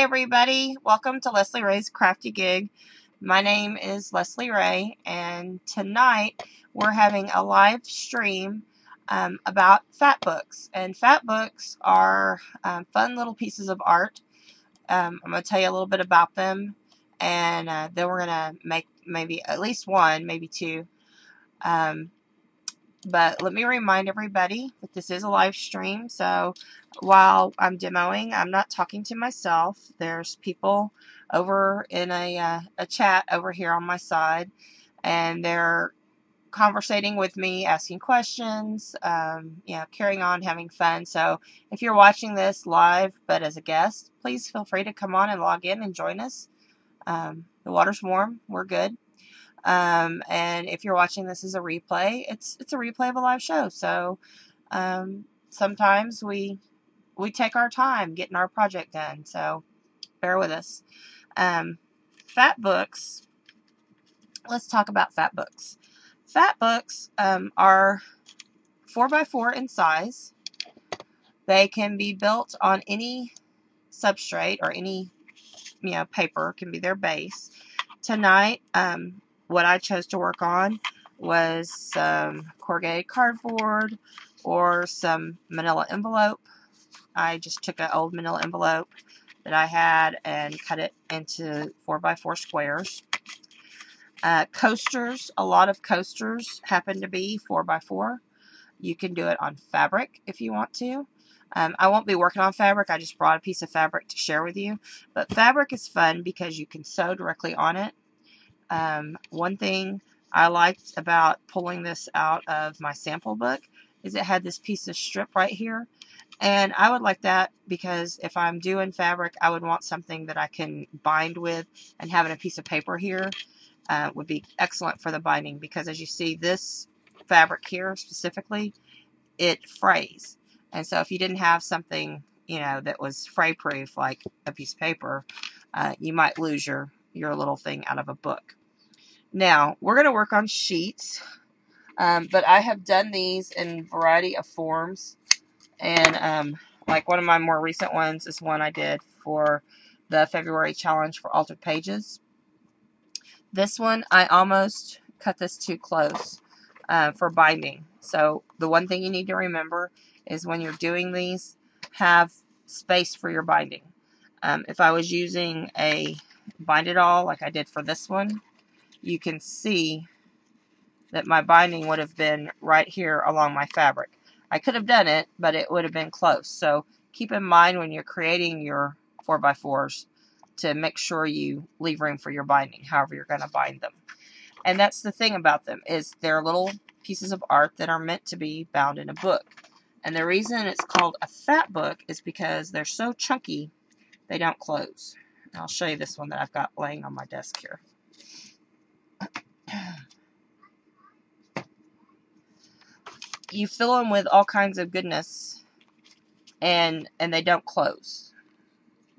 Hey everybody, welcome to Leslie Ray's Crafty Gig. My name is Leslie Ray, and tonight we're having a live stream about fatbooks. And fatbooks are fun little pieces of art. I'm going to tell you a little bit about them, and then we're going to make maybe at least one, maybe two. But let me remind everybody that this is a live stream, so while I'm demoing, I'm not talking to myself. There's people over in a chat over here on my side, and they're conversating with me, asking questions, carrying on, having fun. So if you're watching this live but as a guest, please feel free to come on and log in and join us. The water's warm. We're good. And if you're watching this as a replay, it's a replay of a live show. So sometimes we take our time getting our project done. So bear with us. Fatbooks. Let's talk about fatbooks. Fatbooks are 4x4 in size. They can be built on any substrate or any paper. Can be their base. Tonight, what I chose to work on was some corrugated cardboard or some manila envelope. I just took an old manila envelope that I had and cut it into 4x4 squares. Coasters, a lot of coasters happen to be 4x4. You can do it on fabric if you want to. I won't be working on fabric. I just brought a piece of fabric to share with you. But fabric is fun because you can sew directly on it. One thing I liked about pulling this out of my sample book is it had this piece of strip right here. And I would like that because if I'm doing fabric, I would want something that I can bind with, and having a piece of paper here would be excellent for the binding, because as you see, this fabric here specifically, it frays. And so if you didn't have something, that was fray proof, like a piece of paper, you might lose your little thing out of a book. Now, we're going to work on sheets, but I have done these in a variety of forms, and like one of my more recent ones is one I did for the February challenge for Altered Pages. This one, I almost cut this too close for binding. So the one thing you need to remember is when you're doing these, have space for your binding. If I was using a bind it all like I did for this one, you can see that my binding would have been right here along my fabric. I could have done it, but it would have been close. So keep in mind when you're creating your 4x4s to make sure you leave room for your binding, however you're going to bind them. And that's the thing about them, is they're little pieces of art that are meant to be bound in a book. And the reason it's called a fat book is because they're so chunky, they don't close. And I'll show you this one that I've got laying on my desk here. You fill them with all kinds of goodness, and they don't close.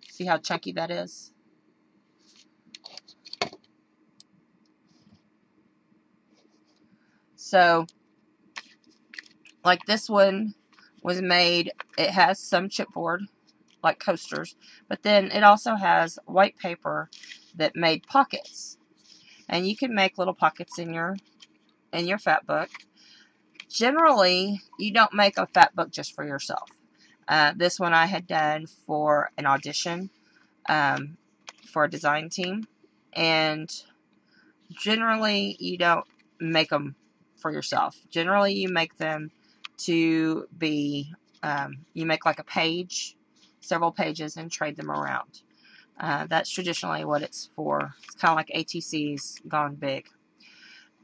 See how chunky that is? So, like this one was made, it has some chipboard, like coasters, but then it also has white paper that made pockets. And you can make little pockets in your fat book. Generally, you don't make a fat book just for yourself. This one I had done for an audition for a design team. And generally, you don't make them for yourself. Generally, you make them to be, you make like a page, several pages, and trade them around. That's traditionally what it's for. It's kind of like ATC's gone big.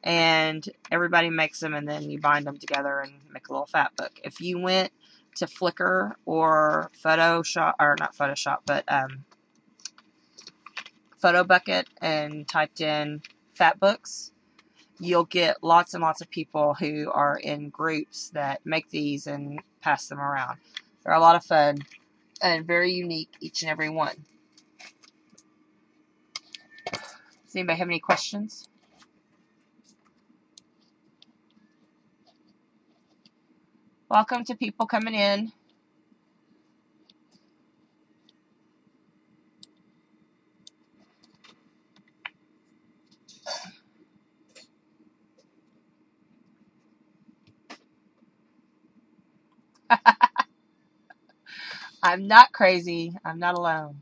And everybody makes them, and then you bind them together and make a little fat book. If you went to Flickr or Photoshop, or not Photoshop, but PhotoBucket and typed in fat books, you'll get lots and lots of people who are in groups that make these and pass them around. They're a lot of fun and very unique, each and every one. Does anybody have any questions? Welcome to people coming in. I'm not crazy. I'm not alone.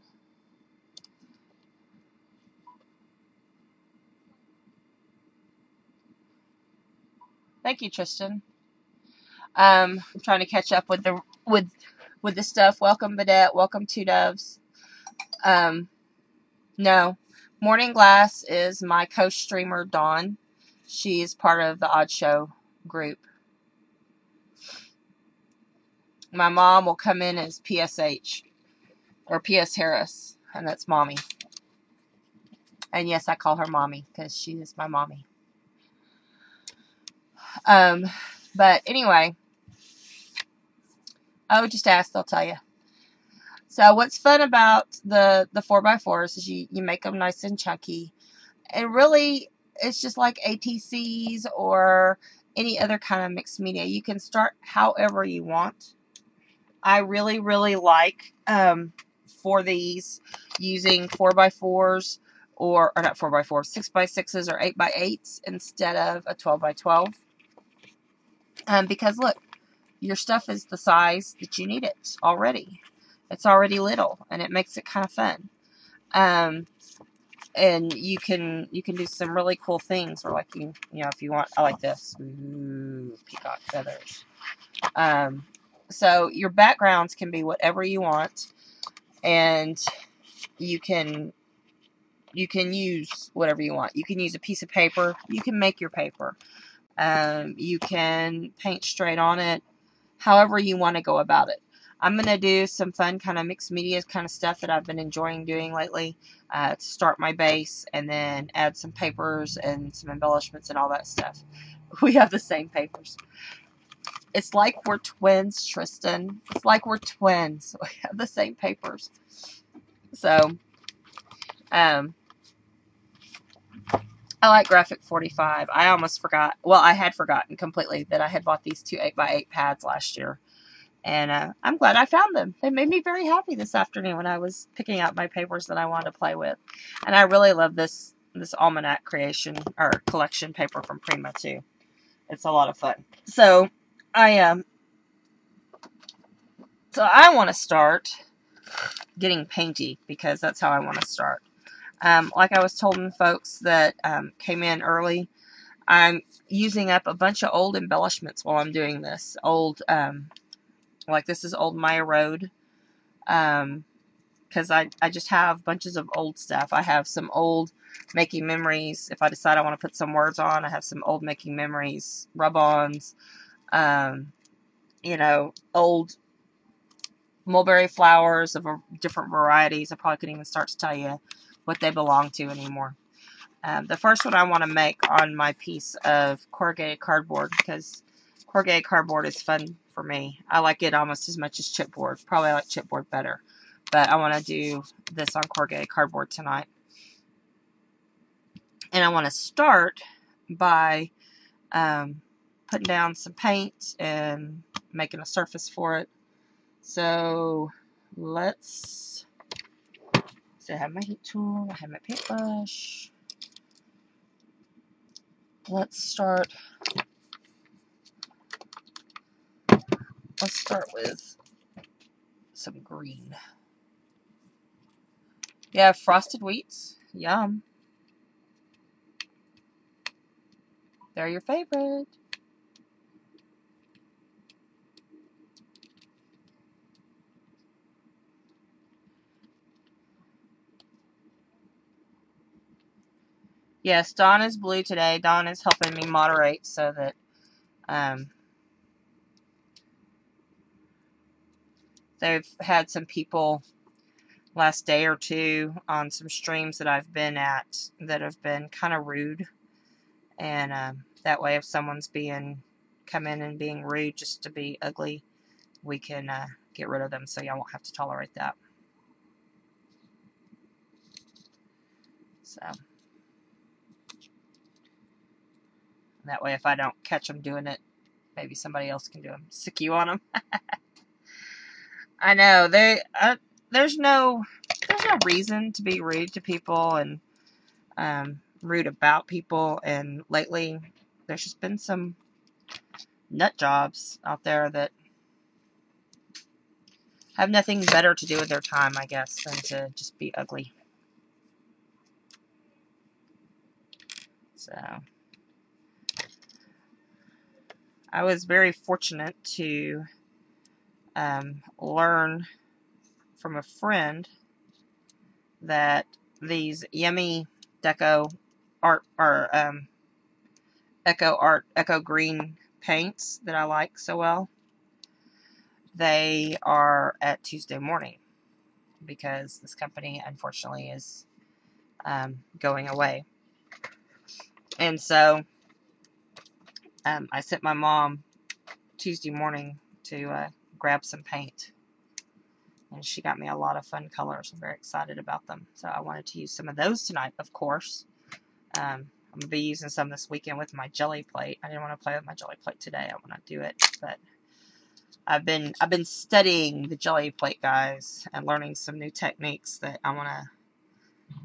Thank you, Tristan. I'm trying to catch up with the stuff. Welcome, Badette. Welcome, Two Doves. Um, no, Morning Glass is my co-streamer Dawn. She is part of the Odd Show group. My mom will come in as PSH or PS Harris, and that's mommy. And yes, I call her mommy because she is my mommy. But anyway, just ask, they'll tell you. So what's fun about the 4x4s is you make them nice and chunky. And really, it's just like ATCs or any other kind of mixed media. You can start however you want. I really, really like, for these, using 4x4s or not 4x4s, 6x6s or 8x8s instead of a 12x12. Because look, your stuff is the size that you need it already. It's already little, and it makes it kind of fun. And you can do some really cool things, or like if you want, I like this. Ooh, peacock feathers. So your backgrounds can be whatever you want, and you can use whatever you want. You can use a piece of paper. You can make your paper. You can paint straight on it. However you want to go about it. I'm going to do some fun kind of mixed media kind of stuff that I've been enjoying doing lately to start my base, and then add some papers and some embellishments and all that stuff. We have the same papers. It's like we're twins, Tristan. It's like we're twins. We have the same papers. So, I like Graphic 45. I almost forgot. Well, I had forgotten completely that I had bought these two 8x8 pads last year. And I'm glad I found them. They made me very happy this afternoon when I was picking out my papers that I wanted to play with. And I really love this almanac creation or collection paper from Prima too. It's a lot of fun. So I want to start getting painty, because that's how I want to start. Like I was telling folks that came in early, I'm using up a bunch of old embellishments while I'm doing this. Like this is old Maya Road. Because I just have bunches of old stuff. I have some old Making Memories. If I decide I want to put some words on, I have some old Making Memories rub-ons. Old mulberry flowers of different varieties. I probably couldn't even start to tell you what they belong to anymore. The first one I want to make on my piece of corrugated cardboard, because corrugated cardboard is fun for me. I like it almost as much as chipboard. Probably like chipboard better. But I want to do this on corrugated cardboard tonight. And I want to start by putting down some paint and making a surface for it. So let's see, I have my heat tool, I have my paintbrush. Let's start with some green. Yeah, frosted wheats. Yum. They're your favorite. Yes, Dawn is blue today. Dawn is helping me moderate so that they've had some people last day or two on some streams that I've been at that have been kind of rude. And that way, if someone's come in and being rude just to be ugly, we can get rid of them, so y'all won't have to tolerate that. So that way, if I don't catch them doing it, maybe somebody else can do them. Sick you on them. I know there's no reason to be rude to people and rude about people. And lately, there's just been some nut jobs out there that have nothing better to do with their time, I guess, than to just be ugly. So, I was very fortunate to learn from a friend that these yummy deco art or eco green paints that I like so well, they are at Tuesday morning because this company unfortunately is going away. And so I sent my mom Tuesday morning to grab some paint, and she got me a lot of fun colors. I'm very excited about them, so I wanted to use some of those tonight, of course. I'm going to be using some this weekend with my jelly plate. I didn't want to play with my jelly plate today. I want to do it, but I've been studying the jelly plate, guys, and learning some new techniques that I want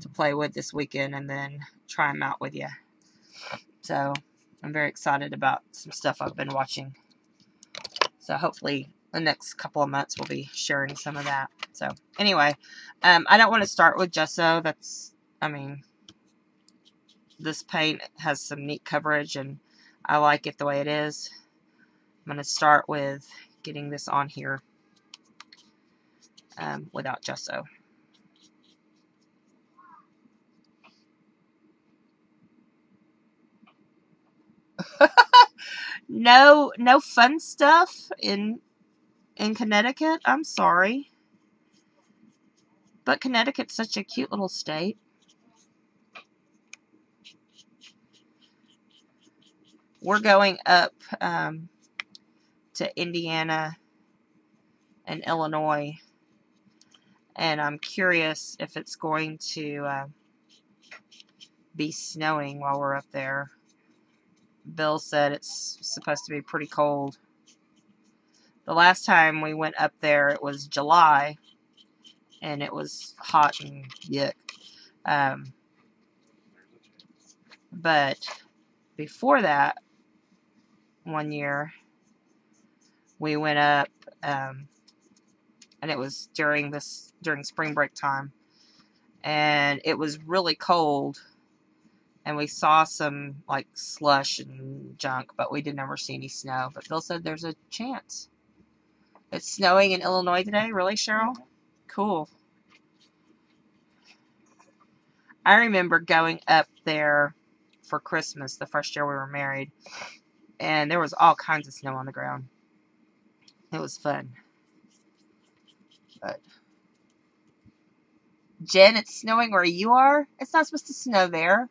to play with this weekend and then try them out with you. So I'm very excited about some stuff I've been watching. So hopefully the next couple of months we'll be sharing some of that. So anyway, I don't want to start with gesso. This paint has some neat coverage and I like it the way it is. I'm going to start with getting this on here without gesso. No fun stuff in Connecticut. I'm sorry. But Connecticut's such a cute little state. We're going up to Indiana and Illinois, and I'm curious if it's going to be snowing while we're up there. Bill said it's supposed to be pretty cold. The last time we went up there, it was July, and it was hot and yuck. But before that, one year, we went up, and it was during spring break time, and it was really cold, and we saw some like slush and junk, but we didn't ever see any snow. But Bill said there's a chance. It's snowing in Illinois today, really, Cheryl? Cool. I remember going up there for Christmas the first year we were married, and there was all kinds of snow on the ground. It was fun. But Jen, it's snowing where you are? It's not supposed to snow there.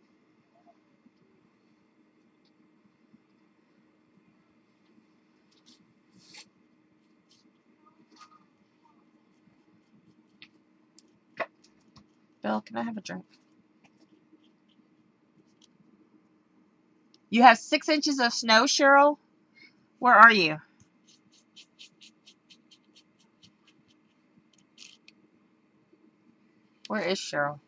Bill, can I have a drink? You have 6 inches of snow, Cheryl? Where are you? Where is Cheryl?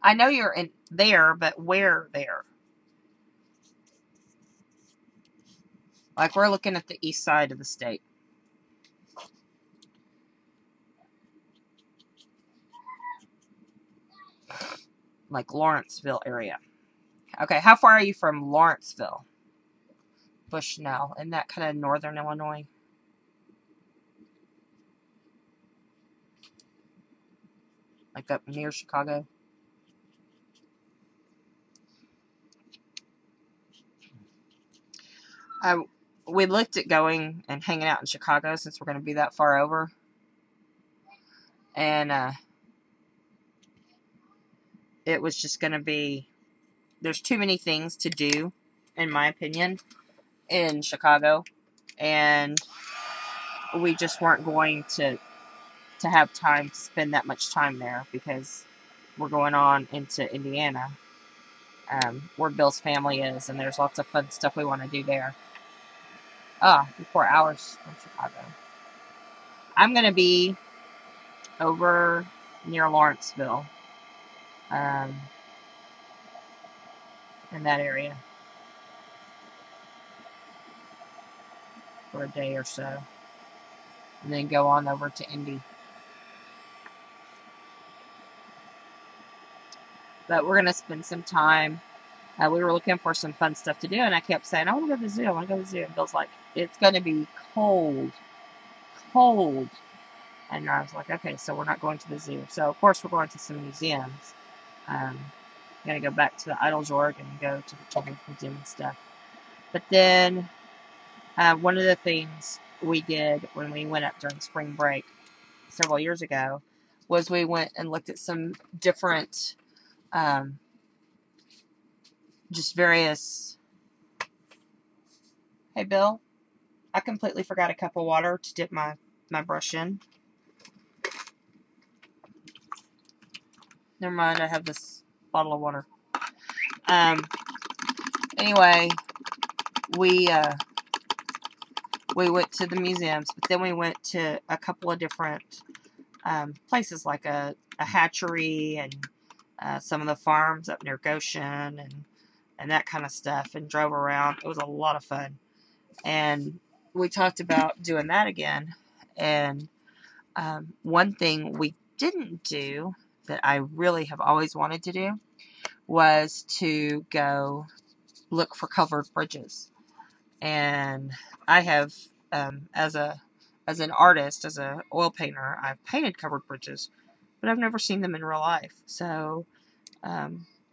I know you're in there, but where there? Like, we're looking at the east side of the state. Like Lawrenceville area. Okay, how far are you from Lawrenceville? Bushnell. Isn't that kind of northern Illinois? Like up near Chicago? We looked at going and hanging out in Chicago since we're going to be that far over. And it was just going to be... There's too many things to do, in my opinion, in Chicago. And we just weren't going to have time to spend that much time there because we're going on into Indiana, where Bill's family is, and there's lots of fun stuff we want to do there. 4 hours from Chicago. I'm going to be over near Lawrenceville, in that area. for a day or so, and then go on over to Indy. But we're going to spend some time. We were looking for some fun stuff to do, and I kept saying, I want to go to the zoo. I want to go to the zoo. And Bill's like, it's going to be cold. Cold. And I was like, okay, so we're not going to the zoo. So, of course, we're going to some museums. I'm going to go back to the Idle-Jorg and go to the Children's Museum and stuff. But then, one of the things we did when we went up during spring break several years ago was we went and looked at some different, just various... Hey, Bill, I completely forgot a cup of water to dip my brush in. Never mind, I have this bottle of water. Anyway, we went to the museums, but then we went to a couple of different places, like a hatchery and some of the farms up near Goshen and that kind of stuff, and drove around. It was a lot of fun. And we talked about doing that again. And one thing we didn't do that I really have always wanted to do was to go look for covered bridges. And I have, as an artist, as an oil painter, I've painted covered bridges, but I've never seen them in real life. So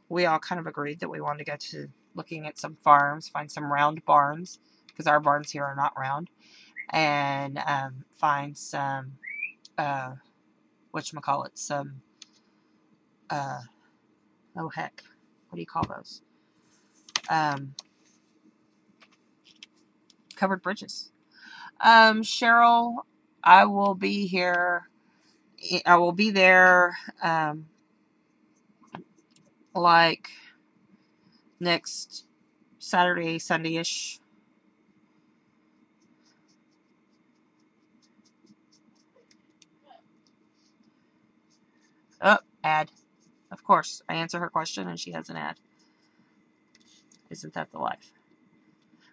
we all kind of agreed that we wanted to go to looking at some farms, find some round barns, because our barns here are not round, and find some, whatchamacallit, some, oh heck, what do you call those? Covered bridges. Cheryl, I will be here. I will be there, like next Saturday, Sunday-ish. Oh, ad. Of course, I answer her question and she has an ad. Isn't that the life?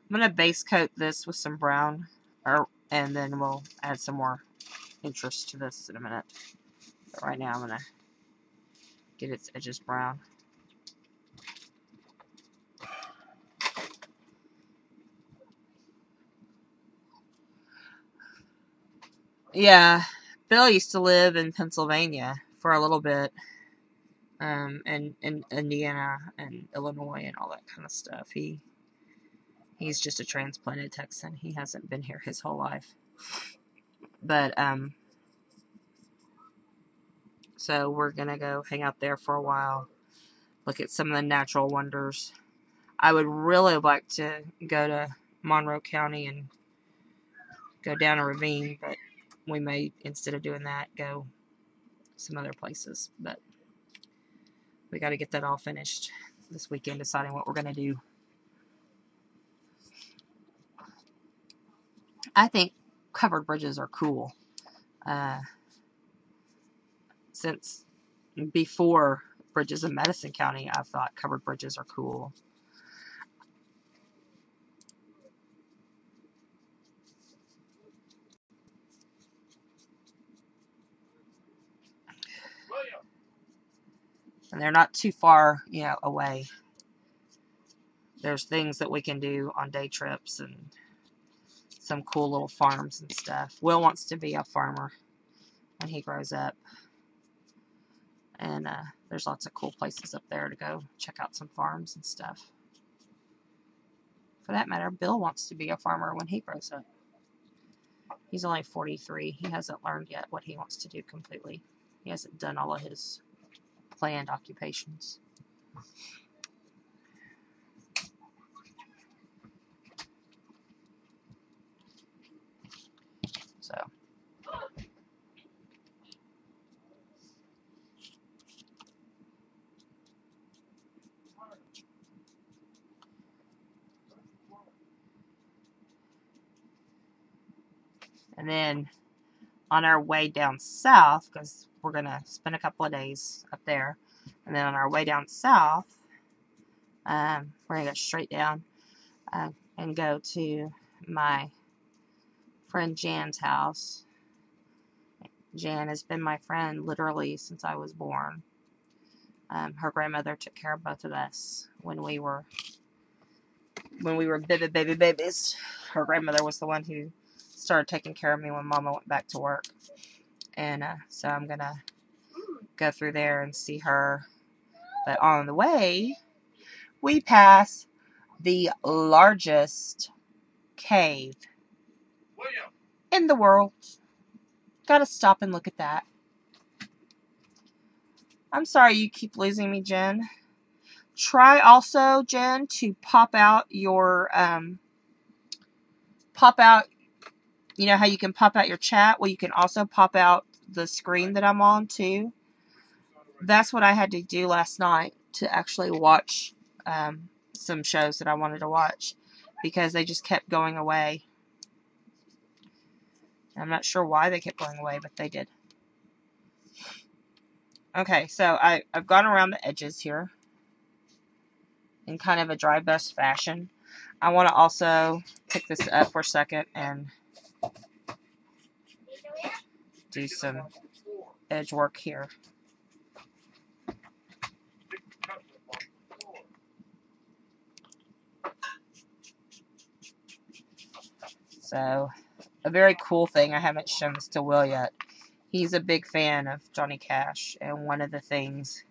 I'm going to base coat this with some brown, and then we'll add some more interest to this in a minute. But right now I'm going to get its edges brown. Yeah, Bill used to live in Pennsylvania for a little bit, and in Indiana and Illinois and all that kind of stuff. He's just a transplanted Texan. He hasn't been here his whole life. But so we're gonna go hang out there for a while, look at some of the natural wonders. I would really like to go to Monroe County and go down a ravine, but we may, instead of doing that, go some other places. But we got to get that all finished this weekend, deciding what we're going to do. I think covered bridges are cool. Since before bridges in Madison County, I've thought covered bridges are cool. And they're not too far, away. There's things that we can do on day trips and some cool little farms and stuff. Will wants to be a farmer when he grows up. And there's lots of cool places up there to go check out some farms and stuff. For that matter, Bill wants to be a farmer when he grows up. He's only 43. He hasn't learned yet what he wants to do completely. He hasn't done all of his planned occupations. So. And then on our way down south, because we're going to spend a couple of days up there, and then on our way down south, we're going to go straight down and go to my friend Jan's house. Jan has been my friend literally since I was born. Her grandmother took care of both of us when we were baby babies. Her grandmother was the one who started taking care of me when Mama went back to work. And so I'm going to go through there and see her. But on the way, we pass the largest cave in the world. Gotta stop and look at that. I'm sorry you keep losing me, Jen. Try also, Jen, to pop out your, you know how you can pop out your chat? Well, you can also pop out the screen that I'm on, too. That's what I had to do last night to actually watch some shows that I wanted to watch because they just kept going away. I'm not sure why they kept going away, but they did. Okay, so I've gone around the edges here in kind of a dry brush fashion. I want to also pick this up for a second and do some edge work here. So, a very cool thing, I haven't shown this to Will yet. He's a big fan of Johnny Cash, and one of the things,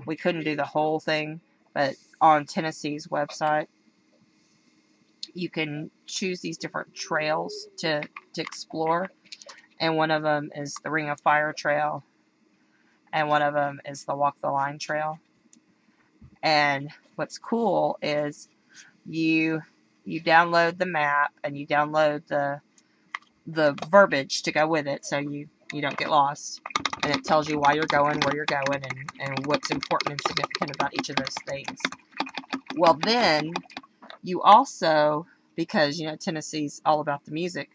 we couldn't do the whole thing, but on Tennessee's website, you can choose these different trails to explore, and one of them is the Ring of Fire Trail, and one of them is the Walk the Line Trail. And what's cool is you download the map, and you download the verbiage to go with it so you don't get lost. And it tells you why you're going, where you're going, and what's important and significant about each of those things. Well, then, you also, because, Tennessee's all about the music,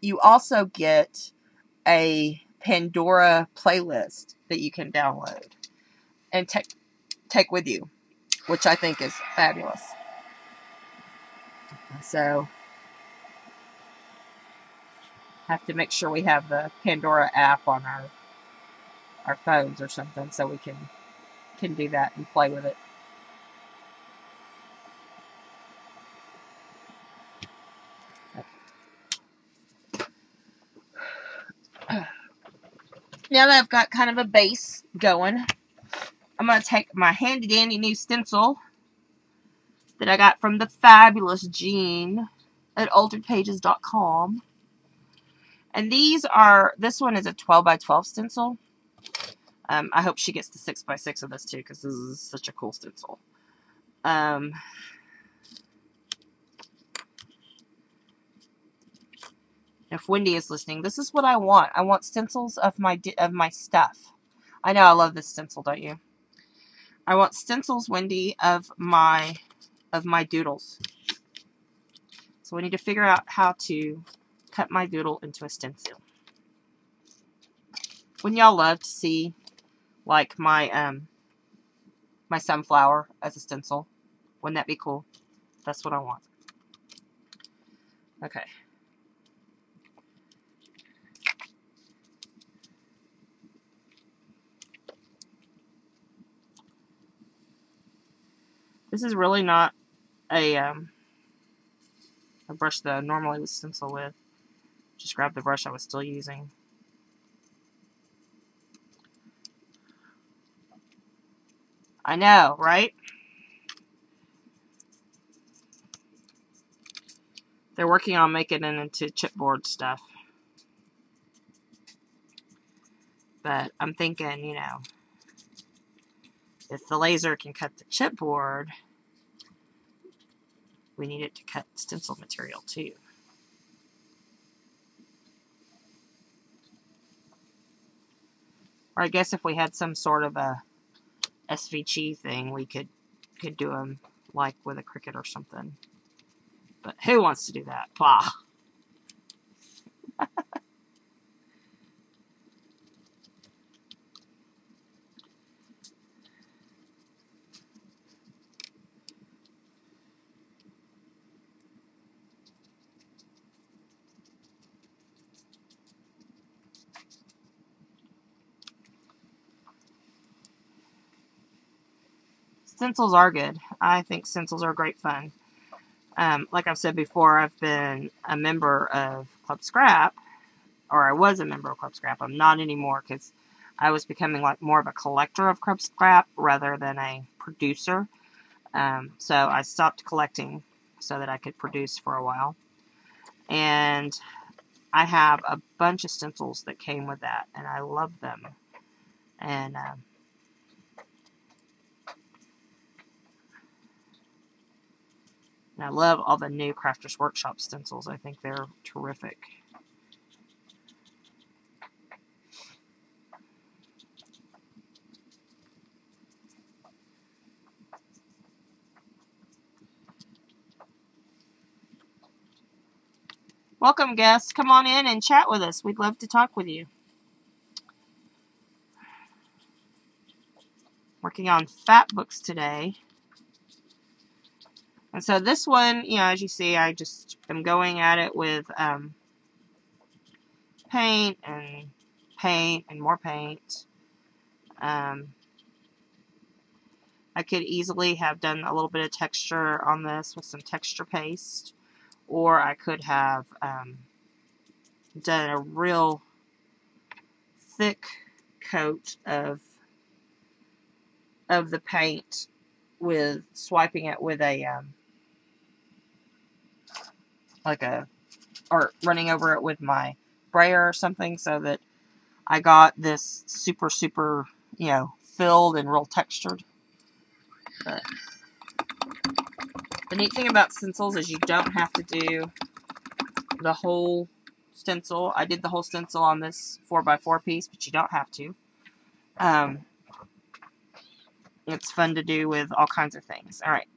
you also get a Pandora playlist that you can download and take with you, which I think is fabulous. So, have to make sure we have the Pandora app on our phones or something so we can do that and play with it. Now that I've got kind of a base going, I'm going to take my handy dandy new stencil that I got from the fabulous Jean at alteredpages.com. And this one is a 12 by 12 stencil. I hope she gets the 6 by 6 of this too, because this is such a cool stencil. If Wendy is listening, this is what I want. I want stencils of my stuff. I know I love this stencil, don't you? I want stencils, Wendy, of my doodles. So we need to figure out how to cut my doodle into a stencil. Wouldn't y'all love to see, like, my my sunflower as a stencil? Wouldn't that be cool? That's what I want. Okay. This is really not a brush that I normally would stencil with. Just grab the brush I was still using. I know, right? They're working on making it into chipboard stuff. But I'm thinking, if the laser can cut the chipboard, we need it to cut stencil material too. Or I guess if we had some sort of a SVG thing, we could do them like with a Cricut or something. But who wants to do that? Blah. stencils are good. I think stencils are great fun. Like I've said before, I've been a member of Club Scrap, or I was a member of Club Scrap. I'm not anymore because I was becoming like more of a collector of Club Scrap rather than a producer. So I stopped collecting so that I could produce for a while. And I have a bunch of stencils that came with that, and I love them. And I love all the new Crafters Workshop stencils. I think they're terrific. Welcome, guests. Come on in and chat with us. We'd love to talk with you. Working on fatbooks today. And so this one, you know, as you see, I just am going at it with paint and more paint. I could easily have done a little bit of texture on this with some texture paste, or I could have done a real thick coat of the paint with swiping it with a or running over it with my brayer or something, so that I got this super, you know, filled and real textured. But the neat thing about stencils is you don't have to do the whole stencil. I did the whole stencil on this 4x4 piece, but you don't have to. It's fun to do with all kinds of things. Alright,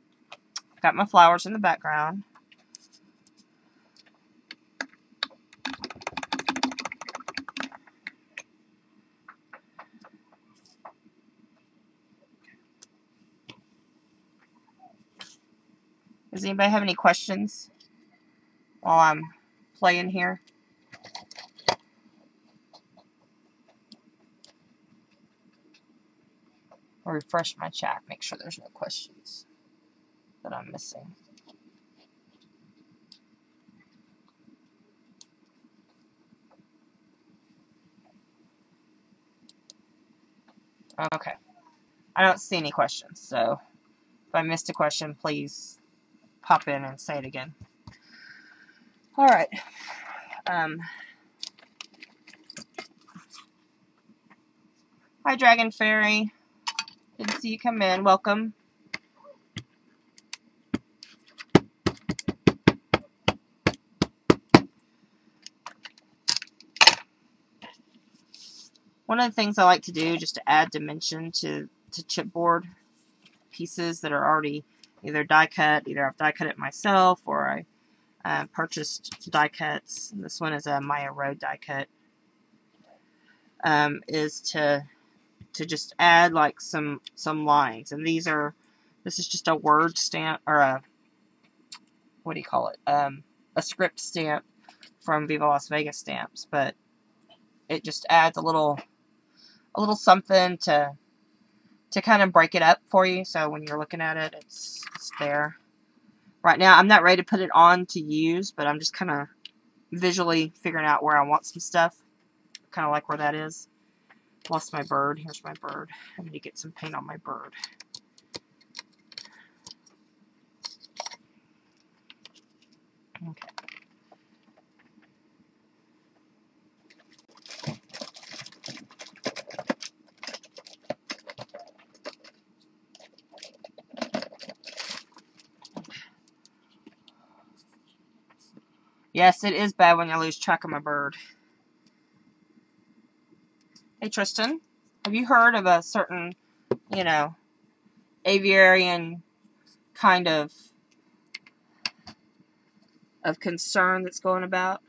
got my flowers in the background. Does anybody have any questions while I'm playing here? I'll refresh my chat, make sure there's no questions that I'm missing. Okay. I don't see any questions, so if I missed a question, please pop in and say it again. Alright. Hi, Dragon Fairy. Good to see you come in. Welcome. One of the things I like to do just to add dimension to chipboard pieces that are already either die cut, either I've die cut it myself or I purchased die cuts. This one is a Maya Road die cut. Is to just add like some lines, and this is just a word stamp, or a, what do you call it? A script stamp from Viva Las Vegas Stamps, but it just adds a little something to kind of break it up for you, so when you're looking at it, it's there. Right now, I'm not ready to put it on to use, but I'm just kind of visually figuring out where I want some stuff. Kind of like where that is. Lost my bird. Here's my bird. I need to get some paint on my bird. Okay. Yes, it is bad when I lose track of my bird. Hey, Tristan, have you heard of a certain, you know, aviarian kind of concern that's going about?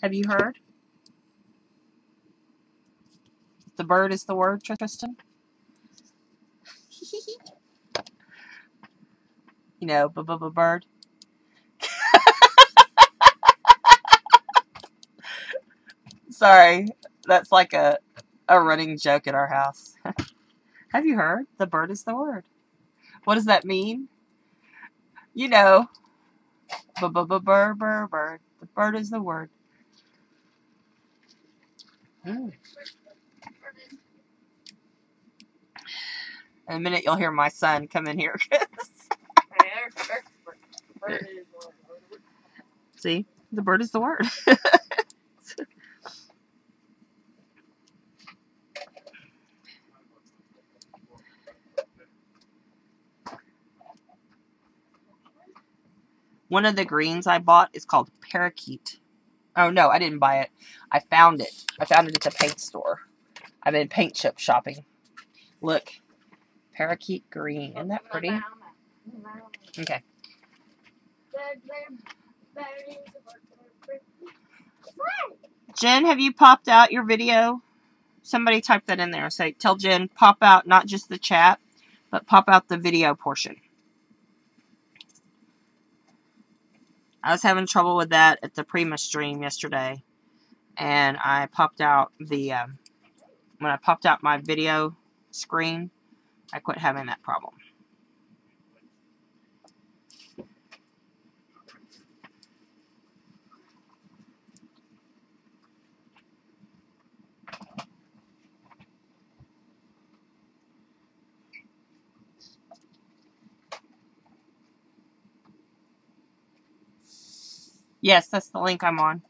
Have you heard? The bird is the word, Tristan? You know, bird. Sorry. That's like a running joke at our house. Have you heard? The bird is the word. What does that mean? You know, bird, bird, bird. The bird is the word. In a minute, you'll hear my son come in here. See, the bird is the word. One of the greens I bought is called parakeet. Oh, no, I didn't buy it. I found it. I found it at the paint store. I've been paint chip shopping. Look. Parakeet green. Isn't that pretty? Okay. Jen, have you popped out your video? Somebody type that in there. Say, tell Jen, pop out not just the chat, but pop out the video portion. I was having trouble with that at the Prima stream yesterday. And I popped out the, when I popped out my video screen, I quit having that problem. Yes, that's the link I'm on.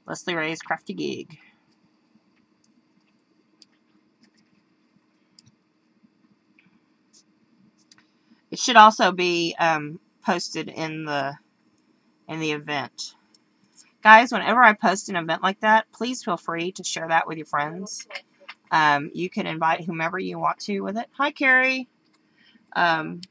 Leslie Ray's Crafty Gig. It should also be posted in the event. Guys, whenever I post an event like that, please feel free to share that with your friends. You can invite whomever you want to with it. Hi, Carrie. And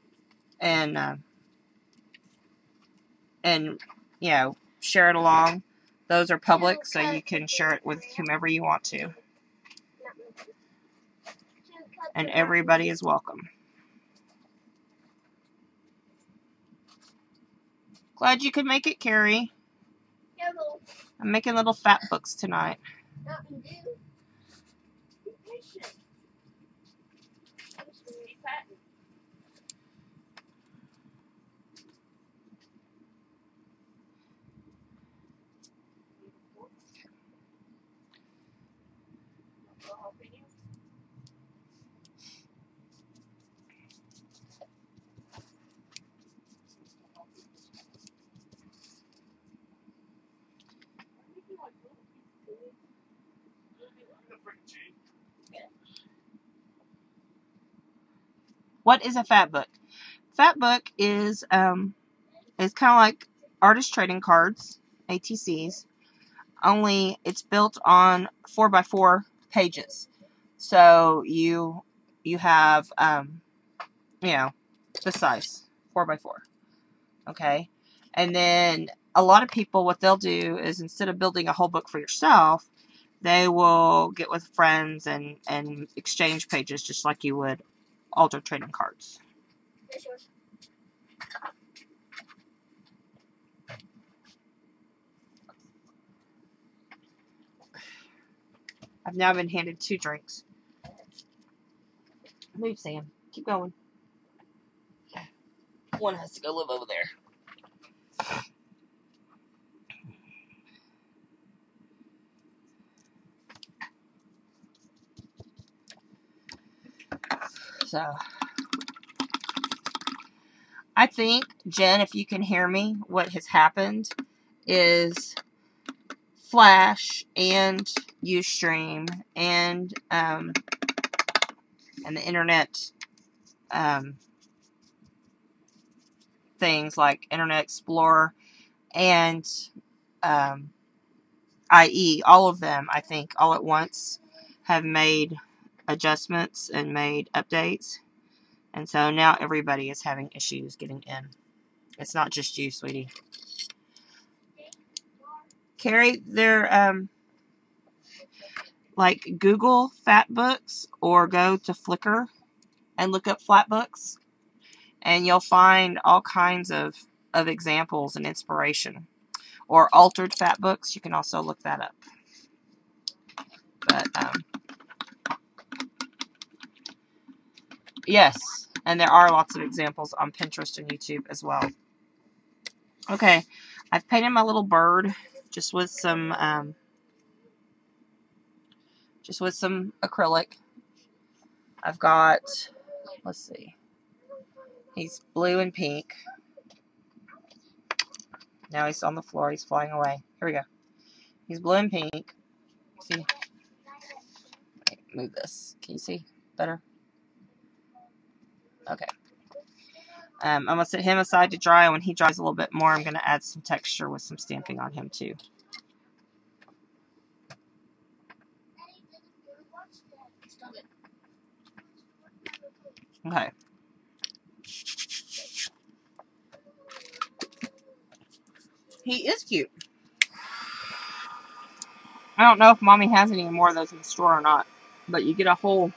you know, share it along. Those are public, so you can share it with whomever you want to. And everybody is welcome. Glad you could make it, Carrie. I'm making little fat books tonight. What is a fat book? Fat book is kind of like artist trading cards, ATCs, only it's built on 4x4 pages. So you have you know, this size, 4x4. Okay, and then a lot of people, what they'll do is instead of building a whole book for yourself, they will get with friends and exchange pages just like you would altar trading cards. I've now been handed 2 drinks. Move, Sam. Keep going. One has to go live over there. So, I think, Jen, if you can hear me, what has happened is Flash and Ustream and the internet things like Internet Explorer and IE, all of them, I think, all at once have made adjustments and made updates. And so now everybody is having issues getting in. It's not just you, sweetie. Carrie, they're like Google Fat Books or go to Flickr and look up flat books, and you'll find all kinds of examples and inspiration. Or altered fat books, you can also look that up. Yes, and there are lots of examples on Pinterest and YouTube as well. Okay, I've painted my little bird just with some acrylic. I've got, let's see, he's blue and pink. Now he's on the floor. He's flying away. Here we go. He's blue and pink. See? Move this. Can you see better? Okay. I'm going to set him aside to dry. When he dries a little bit more, I'm going to add some texture with some stamping on him too. Okay. He is cute. I don't know if Mommy has any more of those in the store or not, but you get a whole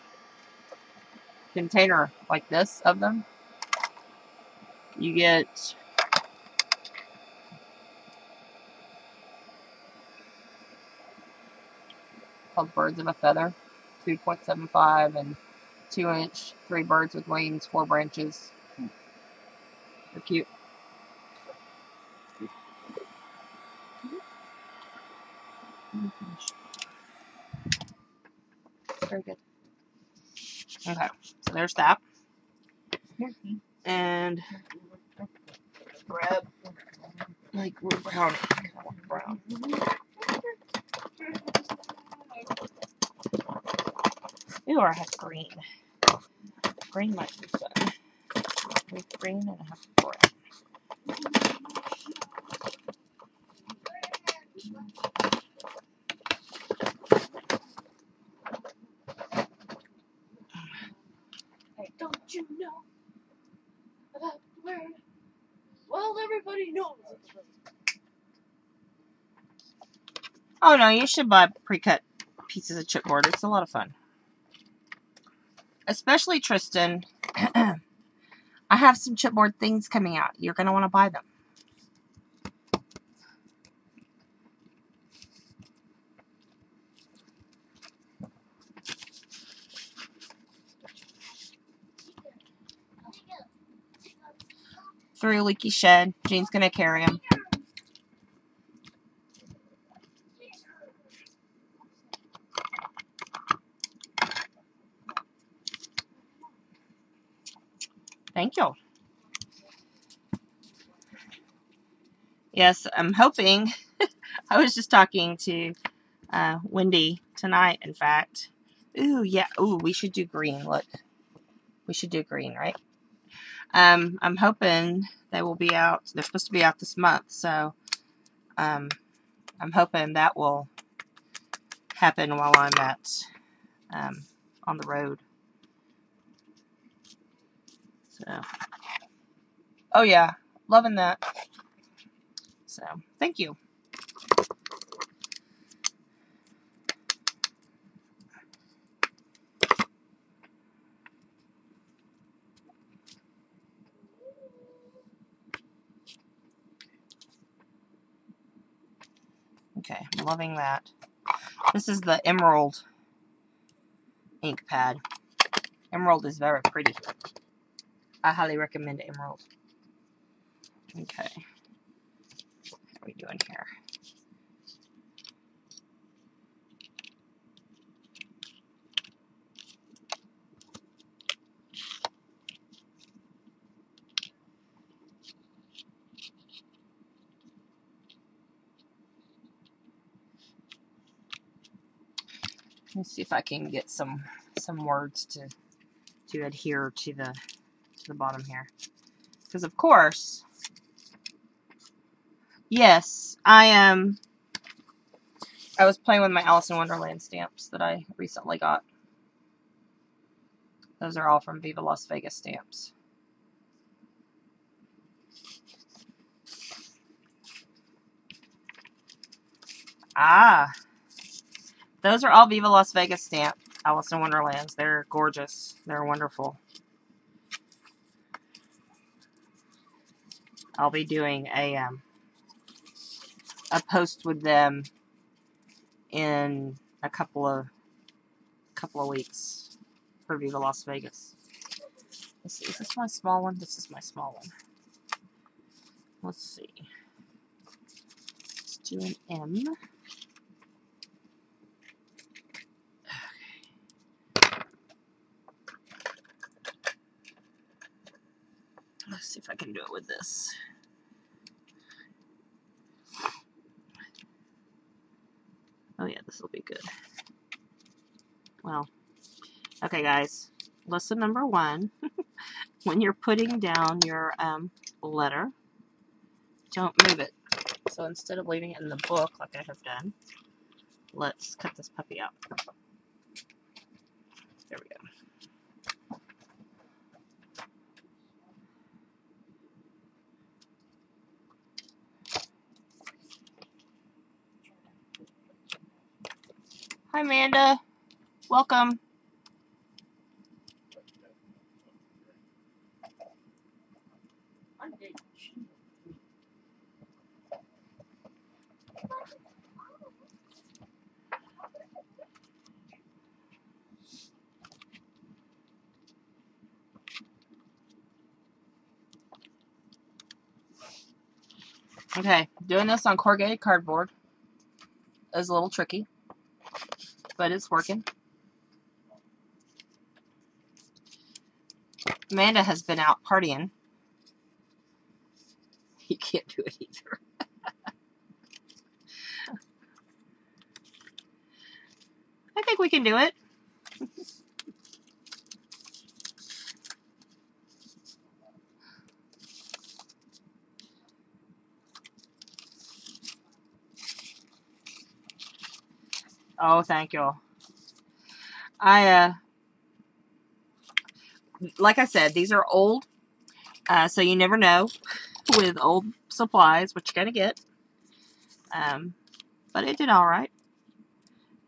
container like this of them. You get called Birds of a Feather, 2.75 and 2-inch, 3 birds with wings, 4 branches. They're cute. Very good. Okay, so there's that. And grab like brown. I want brown. Ew, I have green. Green might be fun. With green and I have brown. Hey, don't you know about the word? Well, everybody knows it. Oh no, you should buy pre-cut pieces of chipboard. It's a lot of fun. Especially Tristan. I have some chipboard things coming out. You're going to want to buy them. Through Leaky Shed. Jean's going to carry them. Thank you. Yes, I'm hoping. I was just talking to Wendy tonight, in fact. Ooh, yeah. Ooh, we should do green. Look. We should do green, right? I'm hoping they will be out. They're supposed to be out this month, so I'm hoping that will happen while I'm at on the road. So, oh yeah, loving that. So, thank you. Okay, I'm loving that. This is the Emerald ink pad. Emerald is very pretty. I highly recommend Emerald. Okay. How are we doing here? Let's see if I can get some words to adhere to the bottom here. Because of course, yes, I was playing with my Alice in Wonderland stamps that I recently got. Those are all from Viva Las Vegas stamps. Ah, those are all Viva Las Vegas stamp Alice in Wonderlands. They're gorgeous. They're wonderful. I'll be doing a post with them in a couple of weeks for Viva Las Vegas. Let's see, is this my small one? This is my small one. Let's see. Let's do an M. Let's see if I can do it with this. Oh yeah, this will be good. Well, okay guys, lesson number 1. When you're putting down your letter, don't move it. So instead of leaving it in the book like I have done, let's cut this puppy out. There we go. Hi Amanda, welcome. Okay, doing this on corrugated cardboard is a little tricky, but it's working. Amanda has been out partying. You can't do it either. I think we can do it. Oh, thank you. Like I said, these are old, so you never know with old supplies what you're gonna get. But it did all right.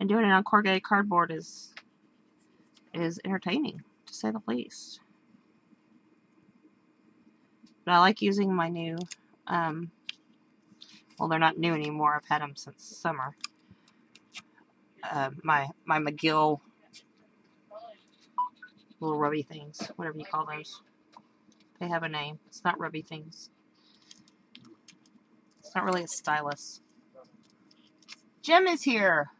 And doing it on corrugated cardboard is entertaining, to say the least. But I like using my new, well, they're not new anymore. I've had them since summer. My McGill little rubby things, whatever you call those. They have a name. It's not rubby things. It's not really a stylus. Jim is here.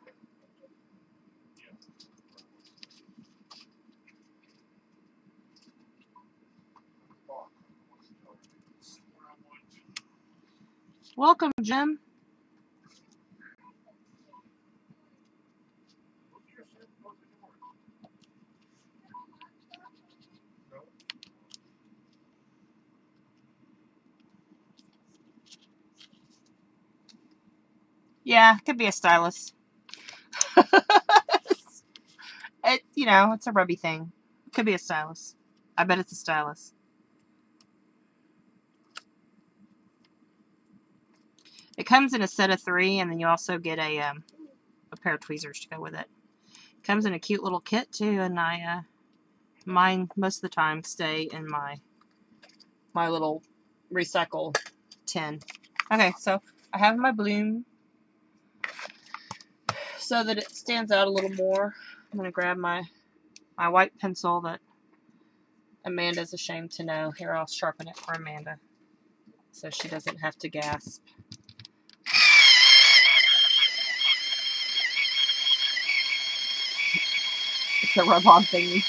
Welcome, Jim. Yeah, could be a stylus. It's a rubby thing. Could be a stylus. I bet it's a stylus. It comes in a set of 3, and then you also get a pair of tweezers to go with it. It comes in a cute little kit too, and mine most of the time stay in my little recycle tin. Okay, so I have my bloom so that it stands out a little more. I'm gonna grab my white pencil that Amanda's ashamed to know. Here, I'll sharpen it for Amanda so she doesn't have to gasp. It's a rub-on thingy.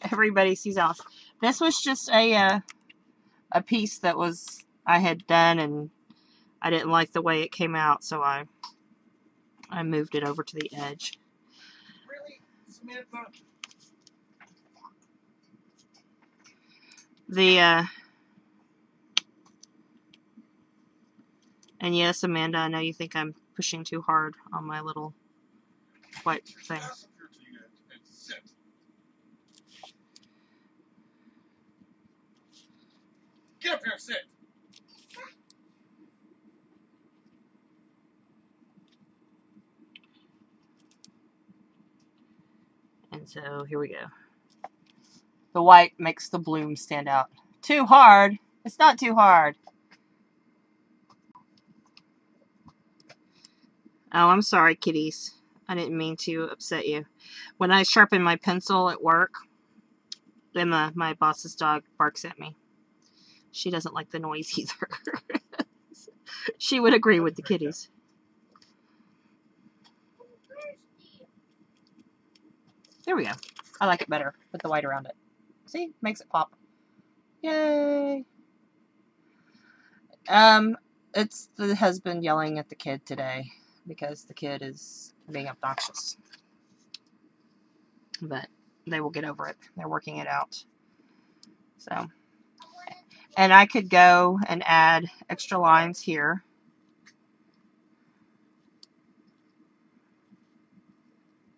Everybody sees off. This was just a piece that I had done, and I didn't like the way it came out, so I moved it over to the edge. Really, Samantha? And yes, Amanda, I know you think I'm pushing too hard on my little white thing. Get up here and sit. And so here we go. The white makes the bloom stand out. Too hard. It's not too hard. Oh, I'm sorry, kitties. I didn't mean to upset you. When I sharpen my pencil at work, Emma, my boss's dog, barks at me. She doesn't like the noise either. She would agree with the kitties. There we go. I like it better with the white around it. See? Makes it pop. Yay! It's the husband yelling at the kid today because the kid is being obnoxious. But they will get over it. They're working it out. So, and I could go and add extra lines here.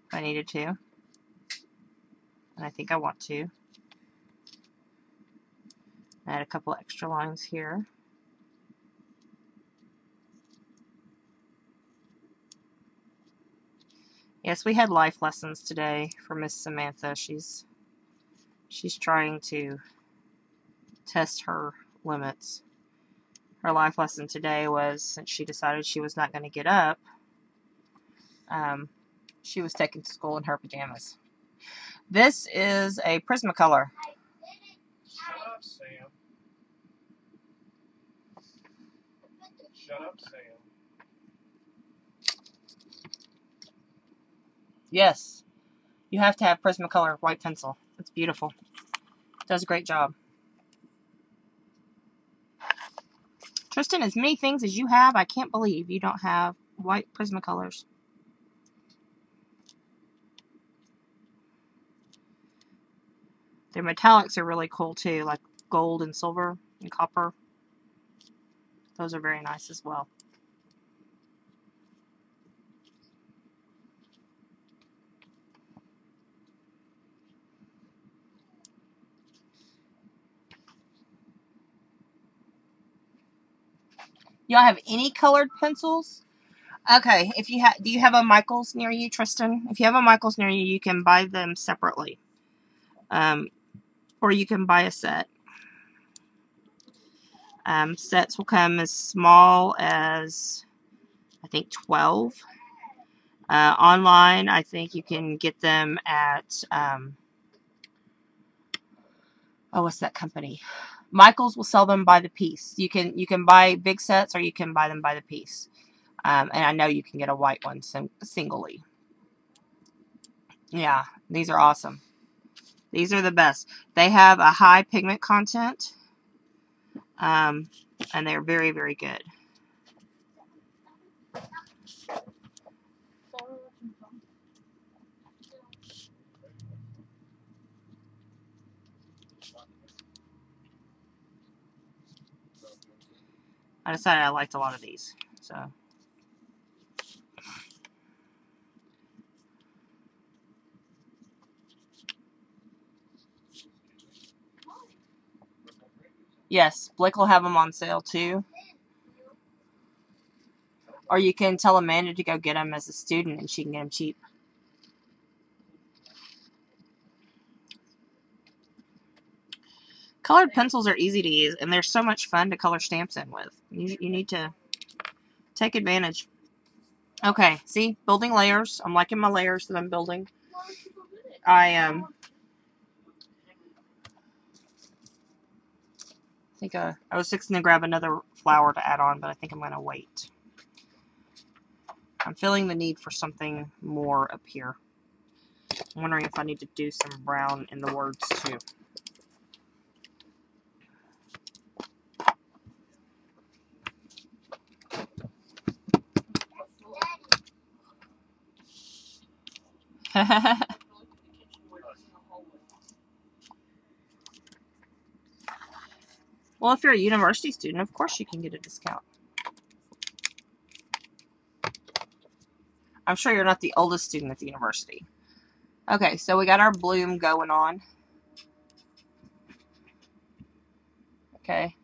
If I needed to. And I think I want to. Add a couple extra lines here. Yes, we had life lessons today for Miss Samantha. She's trying to test her limits. Her life lesson today was, since she decided she was not going to get up, she was taken to school in her pajamas. This is a Prismacolor. Shut up, Sam. Shut up, Sam. Yes, you have to have Prismacolor white pencil. It's beautiful. It does a great job. Tristan, as many things as you have, I can't believe you don't have white Prismacolors. Their metallics are really cool too, like gold and silver and copper. Those are very nice as well. Y'all have any colored pencils? Okay, if you do you have a Michaels near you, Tristan? If you have a Michaels near you, you can buy them separately. Or you can buy a set. Sets will come as small as, I think, 12. Online, I think you can get them at, what's that company? Michaels will sell them by the piece. You can buy big sets or you can buy them by the piece. And I know you can get a white one singly. Yeah, these are awesome. These are the best. They have a high pigment content. And they're very, very good. I decided I liked a lot of these. So. Yes, Blake will have them on sale too. Or you can tell Amanda to go get them as a student and she can get them cheap. Colored pencils are easy to use and they're so much fun to color stamps in with. You need to take advantage. Okay, see? Building layers. I'm liking my layers that I'm building. I think I was fixing to grab another flower to add on, but I think I'm going to wait. I'm feeling the need for something more up here. I'm wondering if I need to do some brown in the words too. Well, if you're a university student, of course you can get a discount. I'm sure you're not the oldest student at the university. Okay, so we got our bloom going on. Okay.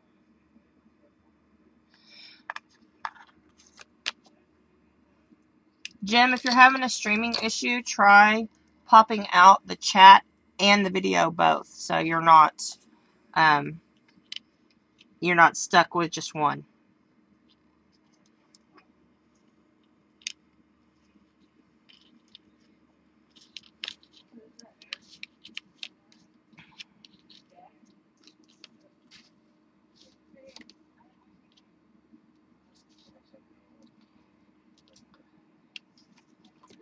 Jim, if you're having a streaming issue, try popping out the chat and the video both, so you're not stuck with just one.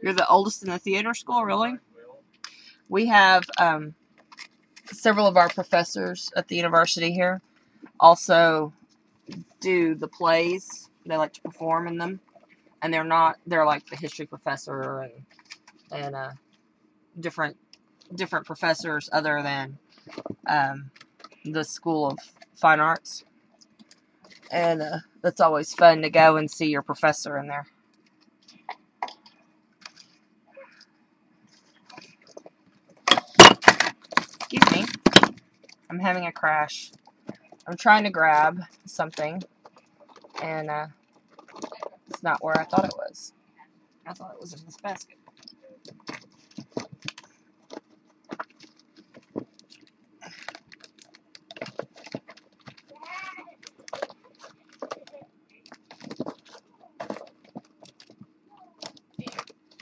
You're the oldest in the theater school, really? We have several of our professors at the university here also do the plays. They like to perform in them. And they're like the history professor and different professors other than the School of Fine Arts. And it's always fun to go and see your professor in there. Excuse me. I'm having a crash. I'm trying to grab something, and it's not where I thought it was. I thought it was in this basket.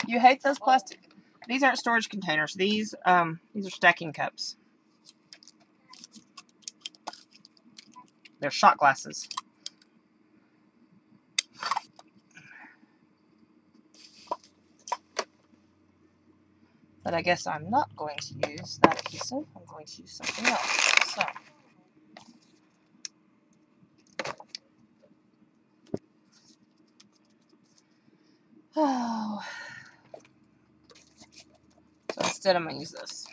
You hate those plastic? These aren't storage containers. These are stacking cups. They're shot glasses. But I guess I'm not going to use that adhesive. I'm going to use something else. So. Oh. So instead, I'm going to use this.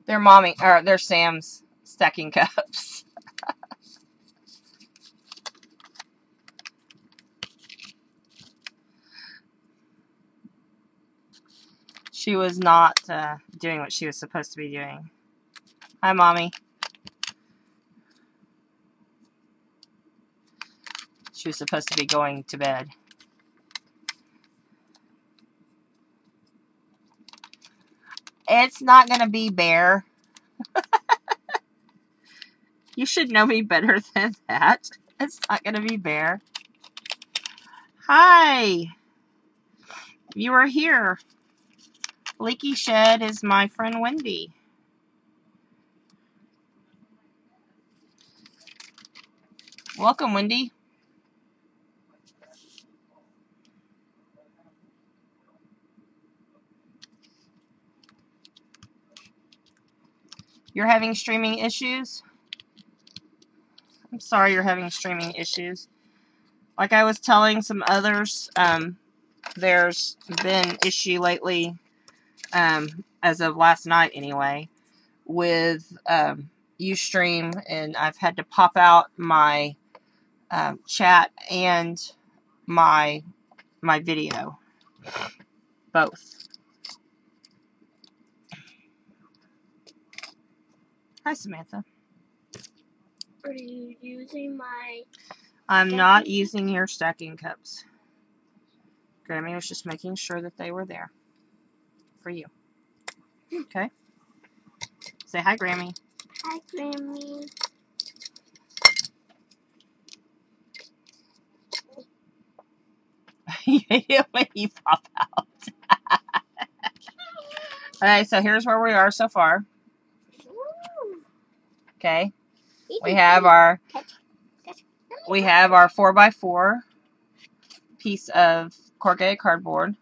They're Sam's stacking cups. She was not doing what she was supposed to be doing. Hi, Mommy. She was supposed to be going to bed. It's not going to be Bear. You should know me better than that. It's not going to be Bear. Hi. You are here. Leaky Shed is my friend Wendy. Welcome, Wendy. You're having streaming issues? I'm sorry you're having streaming issues. Like I was telling some others, there's been an issue lately, as of last night anyway, with Ustream, and I've had to pop out my chat and my video. Both. Hi, Samantha. Are you using my... I'm not using your stacking cups. Grammy was just making sure that they were there for you. Okay? Say hi, Grammy. Hi, Grammy. You hate it when you pop out. Alright, so here's where we are so far. Okay? We have our 4x4 piece of corrugated cardboard.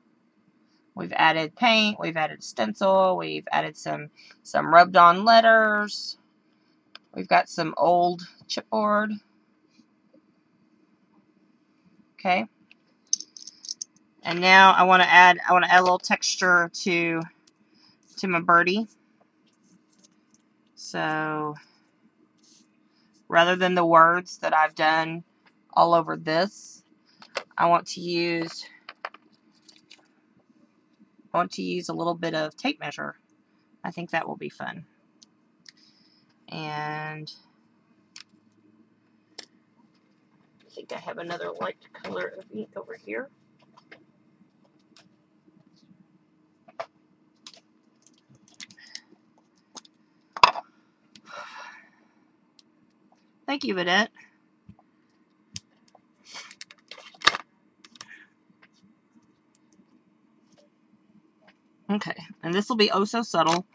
We've added paint, we've added stencil, we've added some rubbed on letters. We've got some old chipboard. Okay. And now I want to add a little texture to my birdie. So rather than the words that I've done all over this, I want to use a little bit of tape measure. I think that will be fun. And I think I have another light color of ink over here. Thank you, Vidette. Okay, and this will be oh so subtle.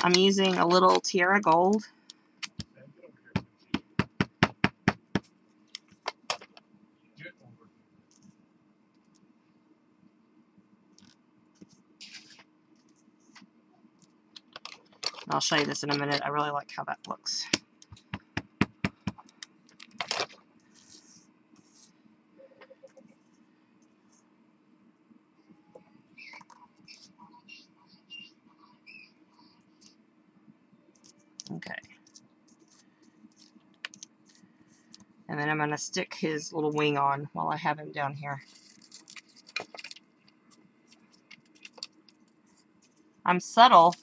I'm using a little Tiara Gold. I'll show you this in a minute. I really like how that looks. Okay. And then I'm going to stick his little wing on while I have him down here. I'm subtle.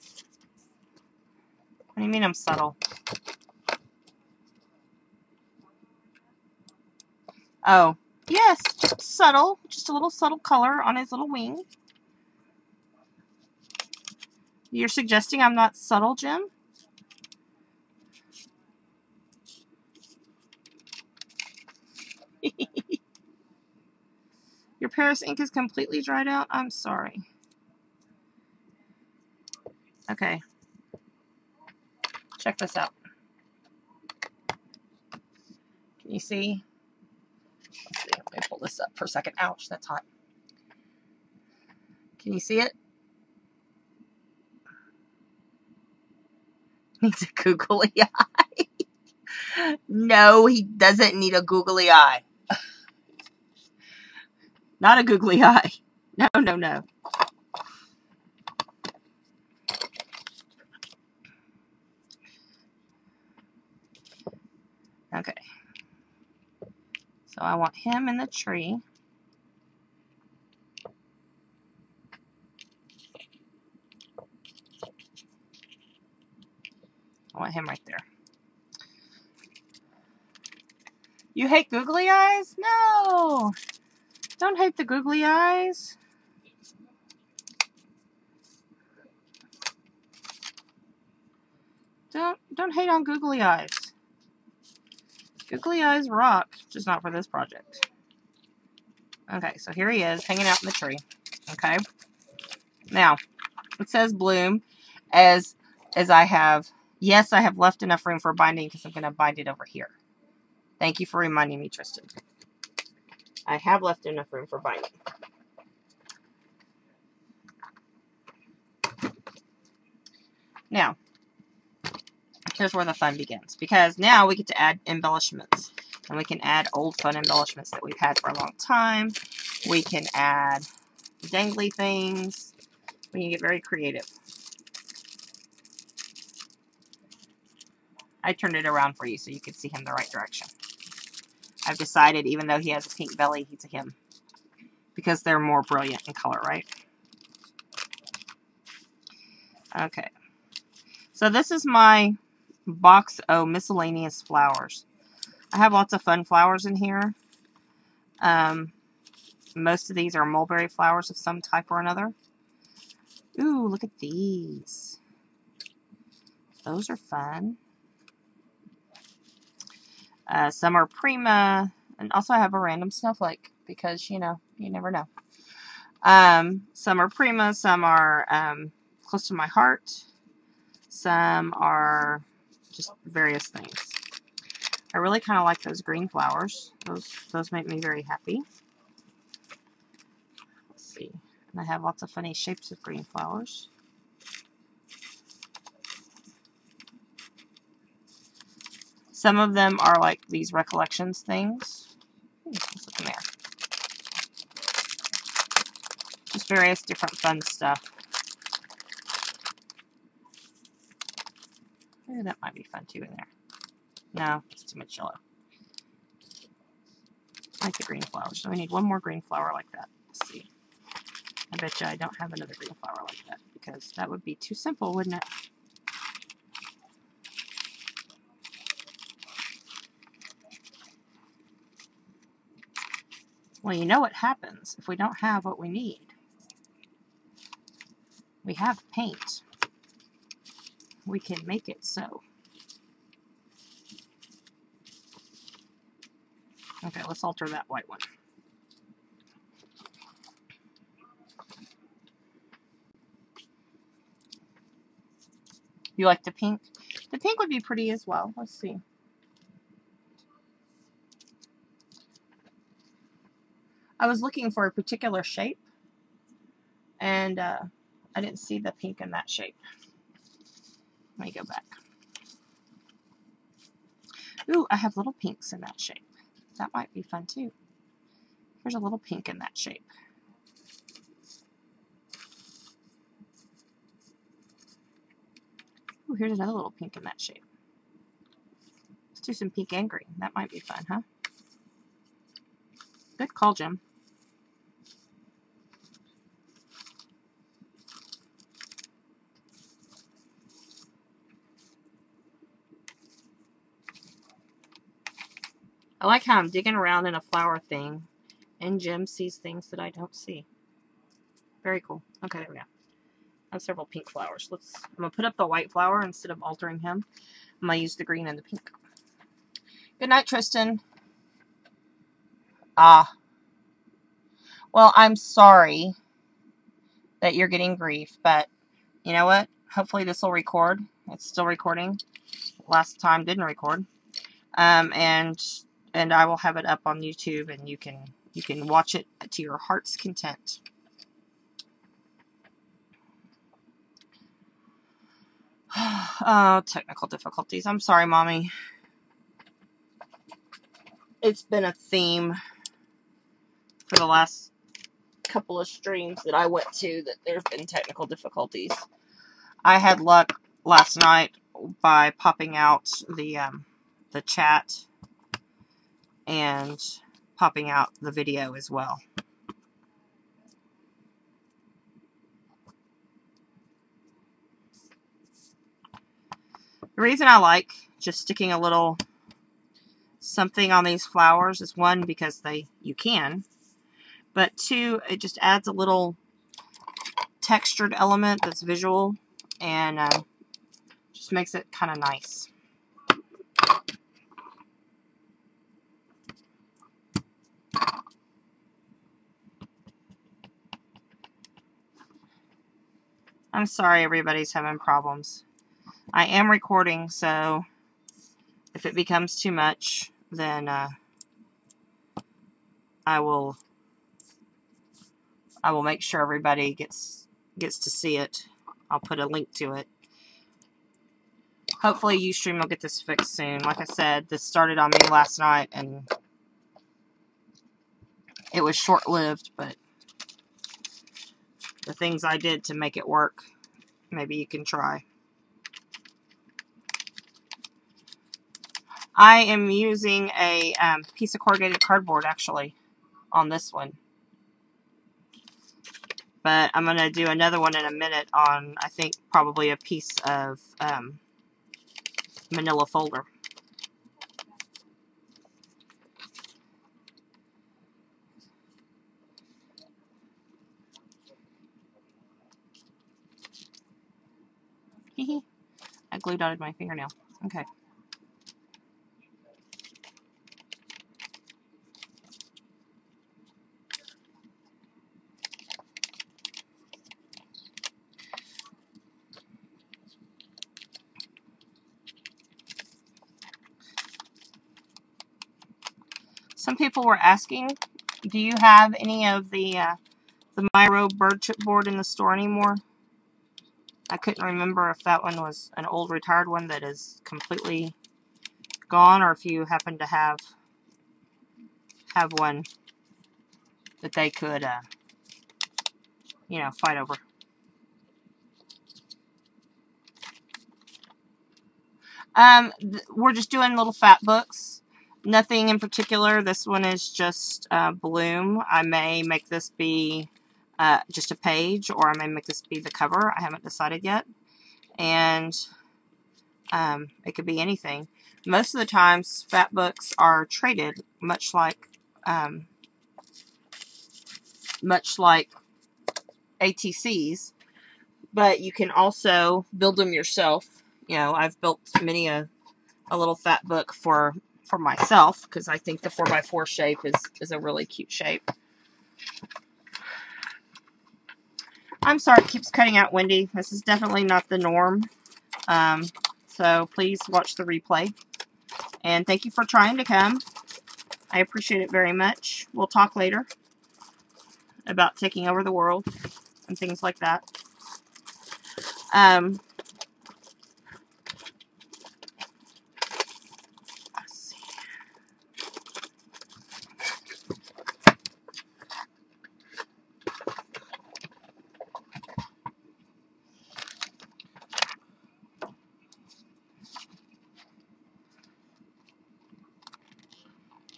What do you mean I'm subtle? Oh, yes, just subtle. Just a little subtle color on his little wing. You're suggesting I'm not subtle, Jim? Your Paris ink is completely dried out? I'm sorry. Okay. Check this out. Can you see? Let's see. Let me pull this up for a second. Ouch, that's hot. Can you see it? Needs a googly eye. No, he doesn't need a googly eye. Not a googly eye. No, no, no. Okay. So I want him in the tree. I want him right there. You hate googly eyes? No. Don't hate the googly eyes. Don't hate on googly eyes. Googly eyes rock, just not for this project. Okay, so here he is, hanging out in the tree. Okay. Now, it says bloom as I have, yes, I have left enough room for binding because I'm going to bind it over here. Thank you for reminding me, Tristan. I have left enough room for binding. Now, here's where the fun begins. Because now we get to add embellishments. And we can add old fun embellishments that we've had for a long time. We can add dangly things. We can get very creative. I turned it around for you so you could see him the right direction. I've decided, even though he has a pink belly, he's a him. Because they're more brilliant in color, right? Okay. So this is my box of miscellaneous flowers. I have lots of fun flowers in here. Most of these are mulberry flowers of some type or another. Ooh, look at these. Those are fun. Some are prima. And also I have a random snowflake. Because, you know, you never know. Some are prima. Some are close to my heart. Some are just various things. I really kind of like those green flowers. Those make me very happy. Let's see. And I have lots of funny shapes of green flowers. Some of them are like these recollections things. Let's look in there. Just various different fun stuff. Maybe that might be fun too in there. No, it's too much yellow. I like the green flowers. So we need one more green flower like that. Let's see. I bet you I don't have another green flower like that because that would be too simple, wouldn't it? Well, you know what happens if we don't have what we need. We have paint. We can make it so. Okay, let's alter that white one. You like the pink? The pink would be pretty as well. Let's see. I was looking for a particular shape, and I didn't see the pink in that shape. Let me go back. Ooh, I have little pinks in that shape. That might be fun too. There's a little pink in that shape. Ooh, here's another little pink in that shape. Let's do some pink and green. That might be fun, huh? Good call, Jim. I like how I'm digging around in a flower thing, and Jim sees things that I don't see. Very cool. Okay, there we go. I have several pink flowers. I'm going to put up the white flower instead of altering him. I'm going to use the green and the pink. Good night, Tristan. Well, I'm sorry that you're getting grief, but you know what? Hopefully this will record. It's still recording. Last time didn't record. And I will have it up on YouTube, and you can watch it to your heart's content. Oh, technical difficulties. I'm sorry, Mommy. It's been a theme for the last couple of streams that I went to that there have been technical difficulties. I had luck last night by popping out the chat and popping out the video as well. The reason I like just sticking a little something on these flowers is, one, because you can, but two, it just adds a little textured element that's visual, and just makes it kind of nice. I'm sorry everybody's having problems. I am recording, so if it becomes too much, then I will make sure everybody gets to see it. I'll put a link to it. Hopefully Ustream will get this fixed soon. Like I said, this started on me last night, and it was short-lived, but the things I did to make it work, maybe you can try. I am using a piece of corrugated cardboard, actually, on this one. But I'm going to do another one in a minute on, I think, probably a piece of manila folder. Hee. I glue dotted my fingernail. Okay. Some people were asking, do you have any of the Miro bird chipboard in the store anymore? I couldn't remember if that one was an old retired one that is completely gone, or if you happen to have one that they could, fight over. We're just doing little fat books. Nothing in particular. This one is just Bloom. I may make this be just a page, or I may make this be the cover. I haven't decided yet. And it could be anything. Most of the times, fat books are traded, much like ATCs. But you can also build them yourself. I've built many a little fat book for myself, because I think the 4x4 shape is a really cute shape. I'm sorry it keeps cutting out, Wendy. This is definitely not the norm. So please watch the replay. And thank you for trying to come. I appreciate it very much. We'll talk later about taking over the world and things like that. Let's see.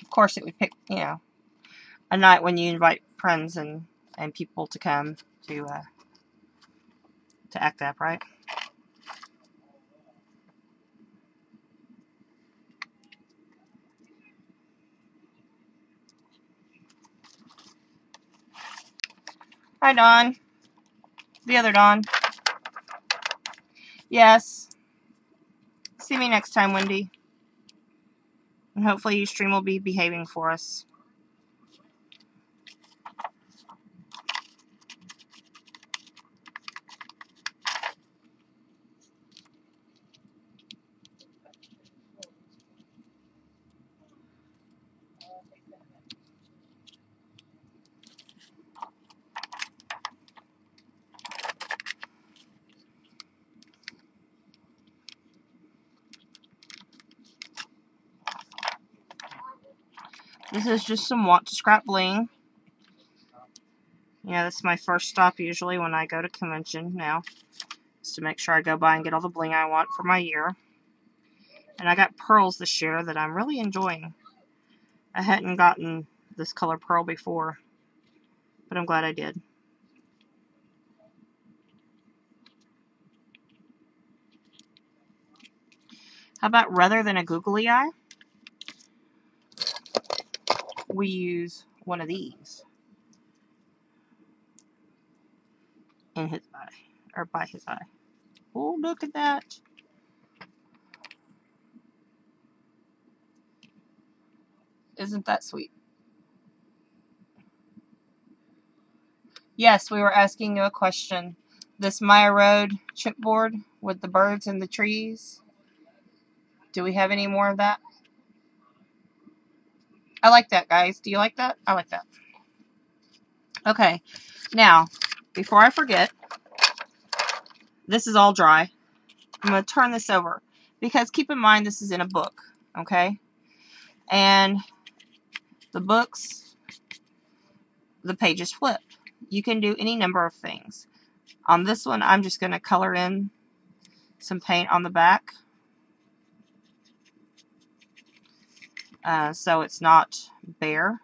Of course, it would pick, a night when you invite friends and people to come to act up, right? Hi, Dawn. The other Dawn. Yes. See me next time, Wendy. And hopefully your stream will be behaving for us. This is just some Want to Scrap bling. This is my first stop usually when I go to convention now. Just to make sure I go by and get all the bling I want for my year. And I got pearls this year that I'm really enjoying. I hadn't gotten this color pearl before, but I'm glad I did. How about rather than a googly eye, we use one of these in his eye, or by his eye. Oh, look at that. Isn't that sweet? Yes, we were asking you a question. This Maya Road chipboard with the birds and the trees. Do we have any more of that? I like that, guys. Do you like that? I like that. Okay. Now, before I forget, this is all dry. I'm going to turn this over. Because keep in mind, this is in a book. Okay? And the books, the pages flip. You can do any number of things. On this one, I'm just going to color in some paint on the back. So it's not bare.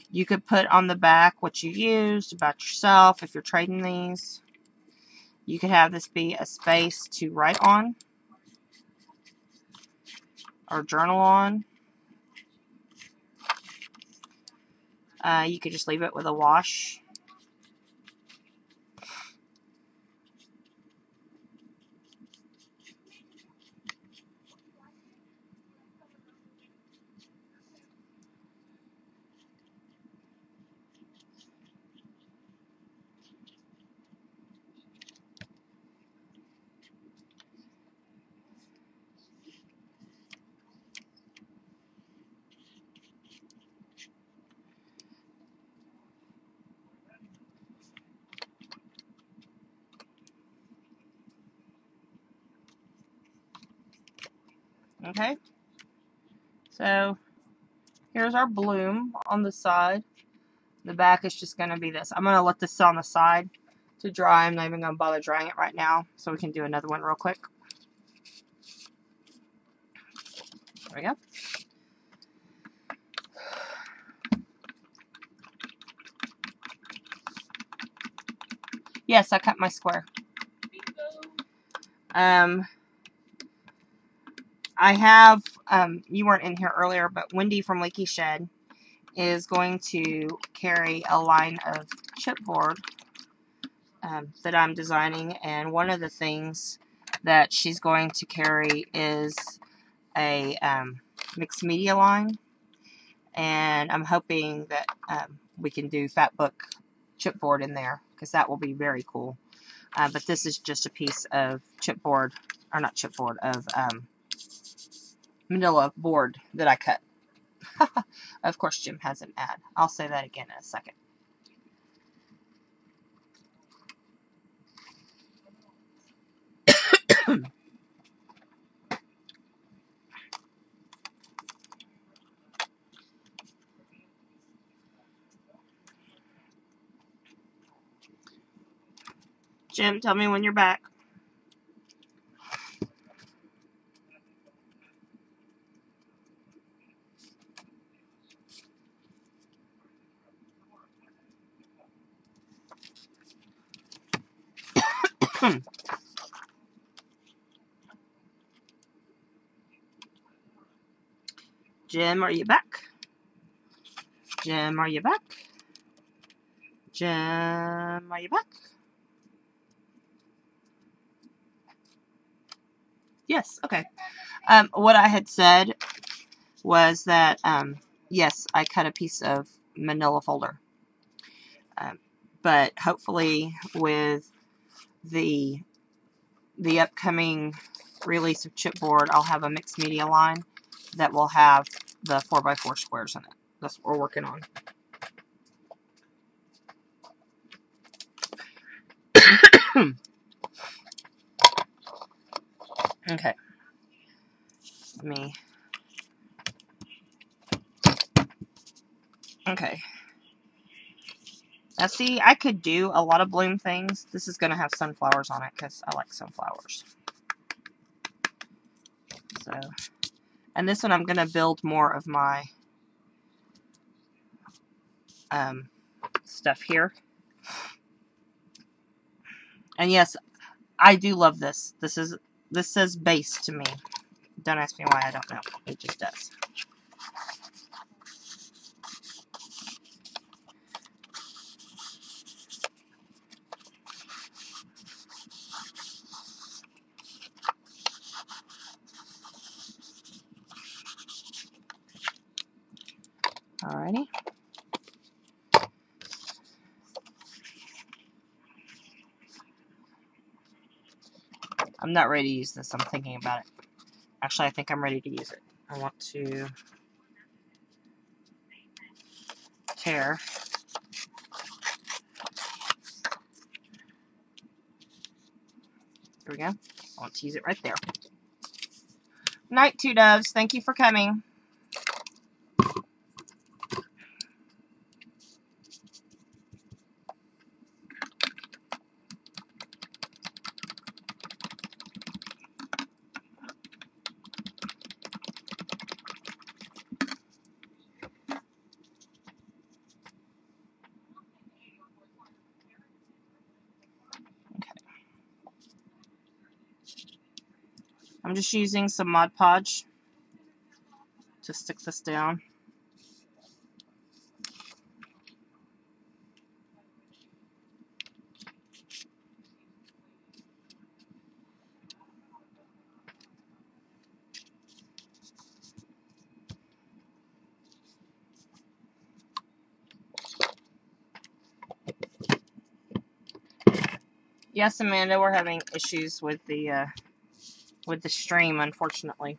You could put on the back what you used about yourself if you're trading these. You could have this be a space to write on or journal on. You could just leave it with a wash. Okay, so here's our bloom on the side. The back is just going to be this. I'm going to let this sit on the side to dry. I'm not even going to bother drying it right now, so we can do another one real quick. There we go. Yes, I cut my square. I have, you weren't in here earlier, but Wendy from Leaky Shed is going to carry a line of chipboard that I'm designing, and one of the things that she's going to carry is a mixed media line, and I'm hoping that we can do Fatbook chipboard in there, because that will be very cool. But this is just a piece of chipboard, or not chipboard, of manila board that I cut. Of course, Jim has an ad. I'll say that again in a second. Jim, tell me when you're back. Jim, are you back? Jim, are you back? Jim, are you back? Yes, okay. What I had said was that, yes, I cut a piece of manila folder. But hopefully with the upcoming release of chipboard, I'll have a mixed media line that will have the 4x4 squares in it. That's what we're working on. Okay. Let me. Okay. Now see, I could do a lot of bloom things. This is going to have sunflowers on it because I like sunflowers. So, and this one I'm going to build more of my stuff here. And yes, I do love this. This says base to me. Don't ask me why, I don't know. It just does. Alrighty. I'm not ready to use this. I'm thinking about it. Actually, I think I'm ready to use it. I want to tear. Here we go. I want to use it right there. Night, two doves. Thank you for coming. I'm just using some Mod Podge to stick this down. Yes, Amanda, we're having issues with the stream, unfortunately.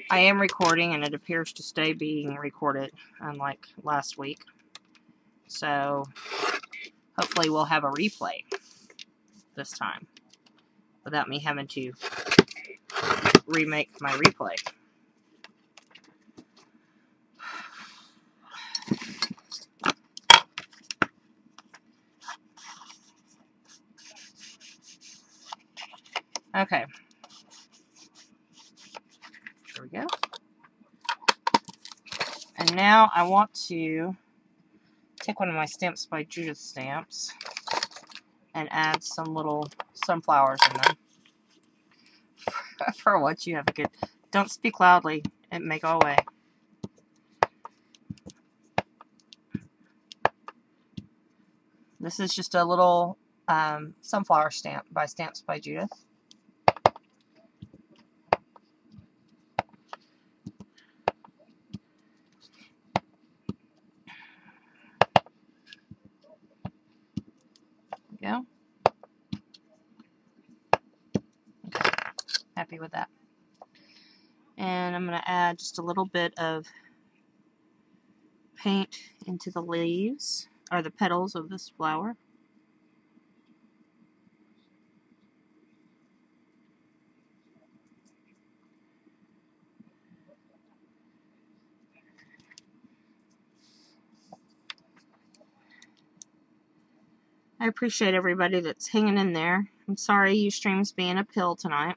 I am recording, and it appears to stay being recorded, unlike last week. So, hopefully we'll have a replay this time, without me having to remake my replay. Okay. There we go. And now I want to take one of my Stamps by Judith stamps and add some little sunflowers in them. For once, you have a good... Don't speak loudly. It may go away. This is just a little sunflower stamp by Stamps by Judith. happy with that. And I'm going to add just a little bit of paint into the leaves, or the petals of this flower. I appreciate everybody that's hanging in there. I'm sorry Ustream's being a pill tonight.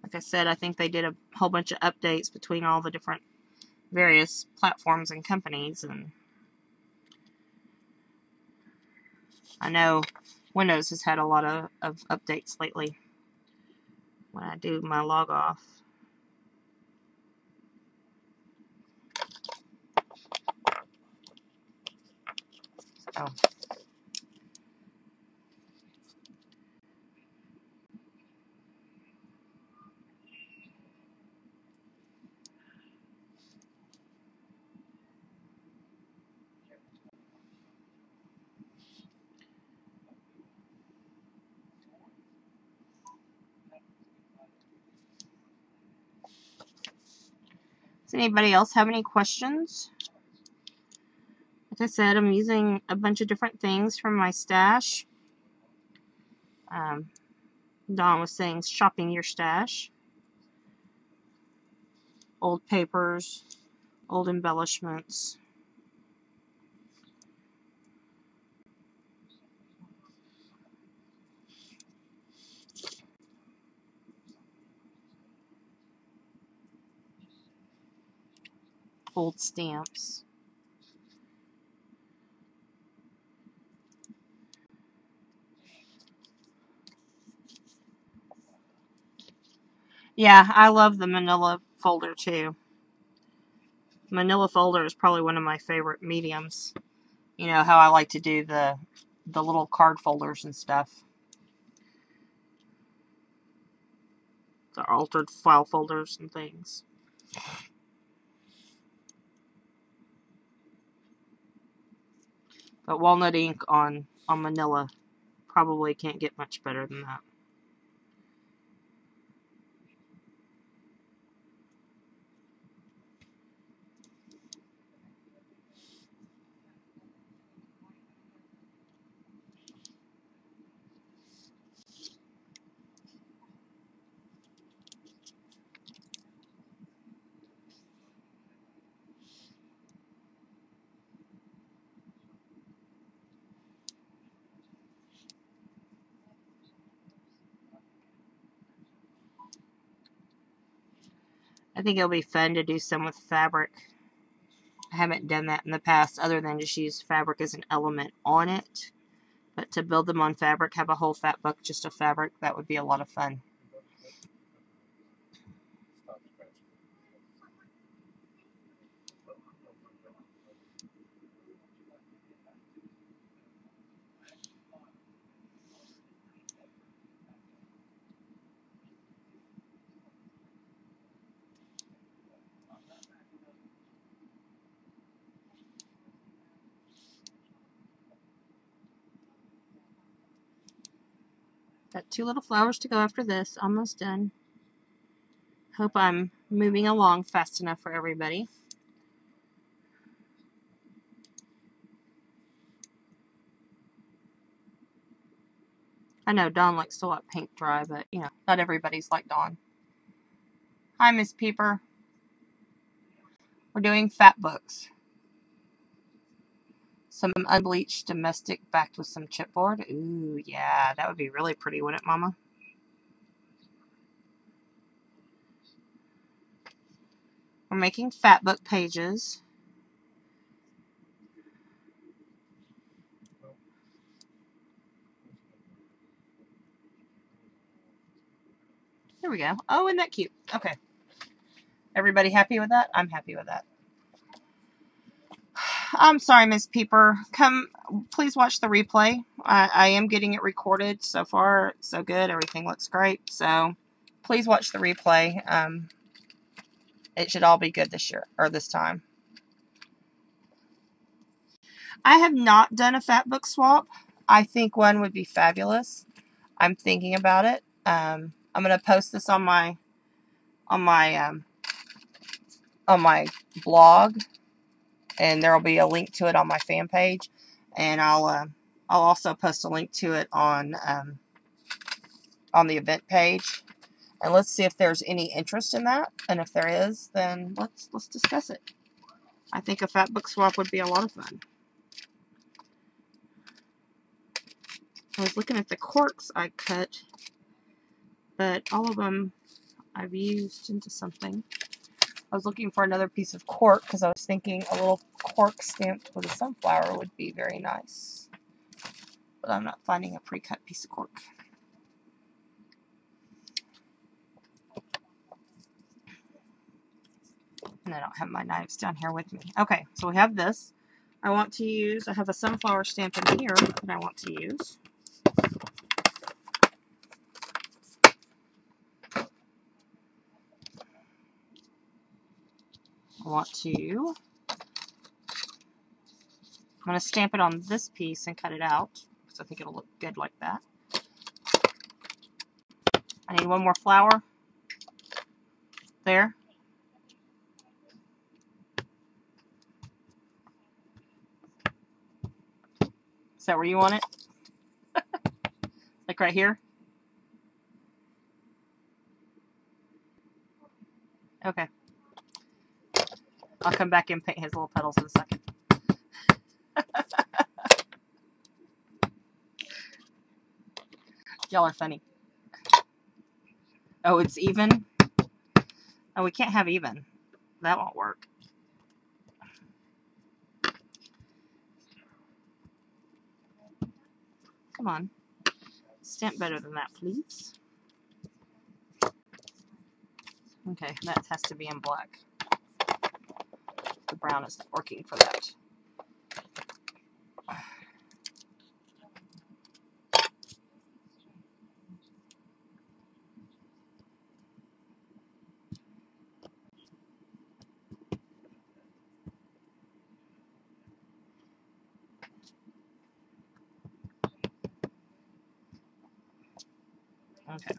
Like I said, I think they did a whole bunch of updates between all the different various platforms and companies, and I know Windows has had a lot of updates lately when I do my log off. So does anybody else have any questions? Like I said, I'm using a bunch of different things from my stash. Dawn was saying shopping your stash. Old papers, old embellishments. Old stamps. Yeah, I love the manila folder too. Manila folder is probably one of my favorite mediums. You know how I like to do the little card folders and stuff. The altered file folders and things. But walnut ink on manila probably can't get much better than that. I think it'll be fun to do some with fabric. I haven't done that in the past other than just use fabric as an element on it. But to build them on fabric, have a whole fat book just of fabric, that would be a lot of fun. Got 2 little flowers to go after this. Almost done. Hope I'm moving along fast enough for everybody. I know Dawn likes to let paint dry, but, you know, not everybody's like Dawn. Hi, Miss Peeper. We're doing fatbooks. Some unbleached domestic backed with some chipboard. Ooh, yeah, that would be really pretty, wouldn't it, Mama? We're making fatbook pages. There we go. Oh, isn't that cute? Okay. Everybody happy with that? I'm happy with that. I'm sorry, Miss Peeper. Please watch the replay. I am getting it recorded. So far, so good. Everything looks great. So, please watch the replay. It should all be good this year, or this time. I have not done a fat book swap. I think one would be fabulous. I'm thinking about it. I'm gonna post this on my blog, and there will be a link to it on my fan page, and I'll also post a link to it on the event page. And let's see if there's any interest in that. And if there is, then let's discuss it. I think a fat book swap would be a lot of fun. I was looking at the corks I cut, but all of them I've used into something. I was looking for another piece of cork because I was thinking a little cork stamped with a sunflower would be very nice. But I'm not finding a pre-cut piece of cork. And I don't have my knives down here with me. Okay, so we have this. I have a sunflower stamp in here that I want to use. I'm going to stamp it on this piece and cut it out because I think it'll look good like that. I need one more flower. There. Is that where you want it? Like right here? Okay. I'll come back and paint his little petals in a second. Y'all are funny. Oh, it's even? Oh, we can't have even. That won't work. Come on. Stamp better than that, please. Okay, that has to be in black. The brown isn't working for that. Okay.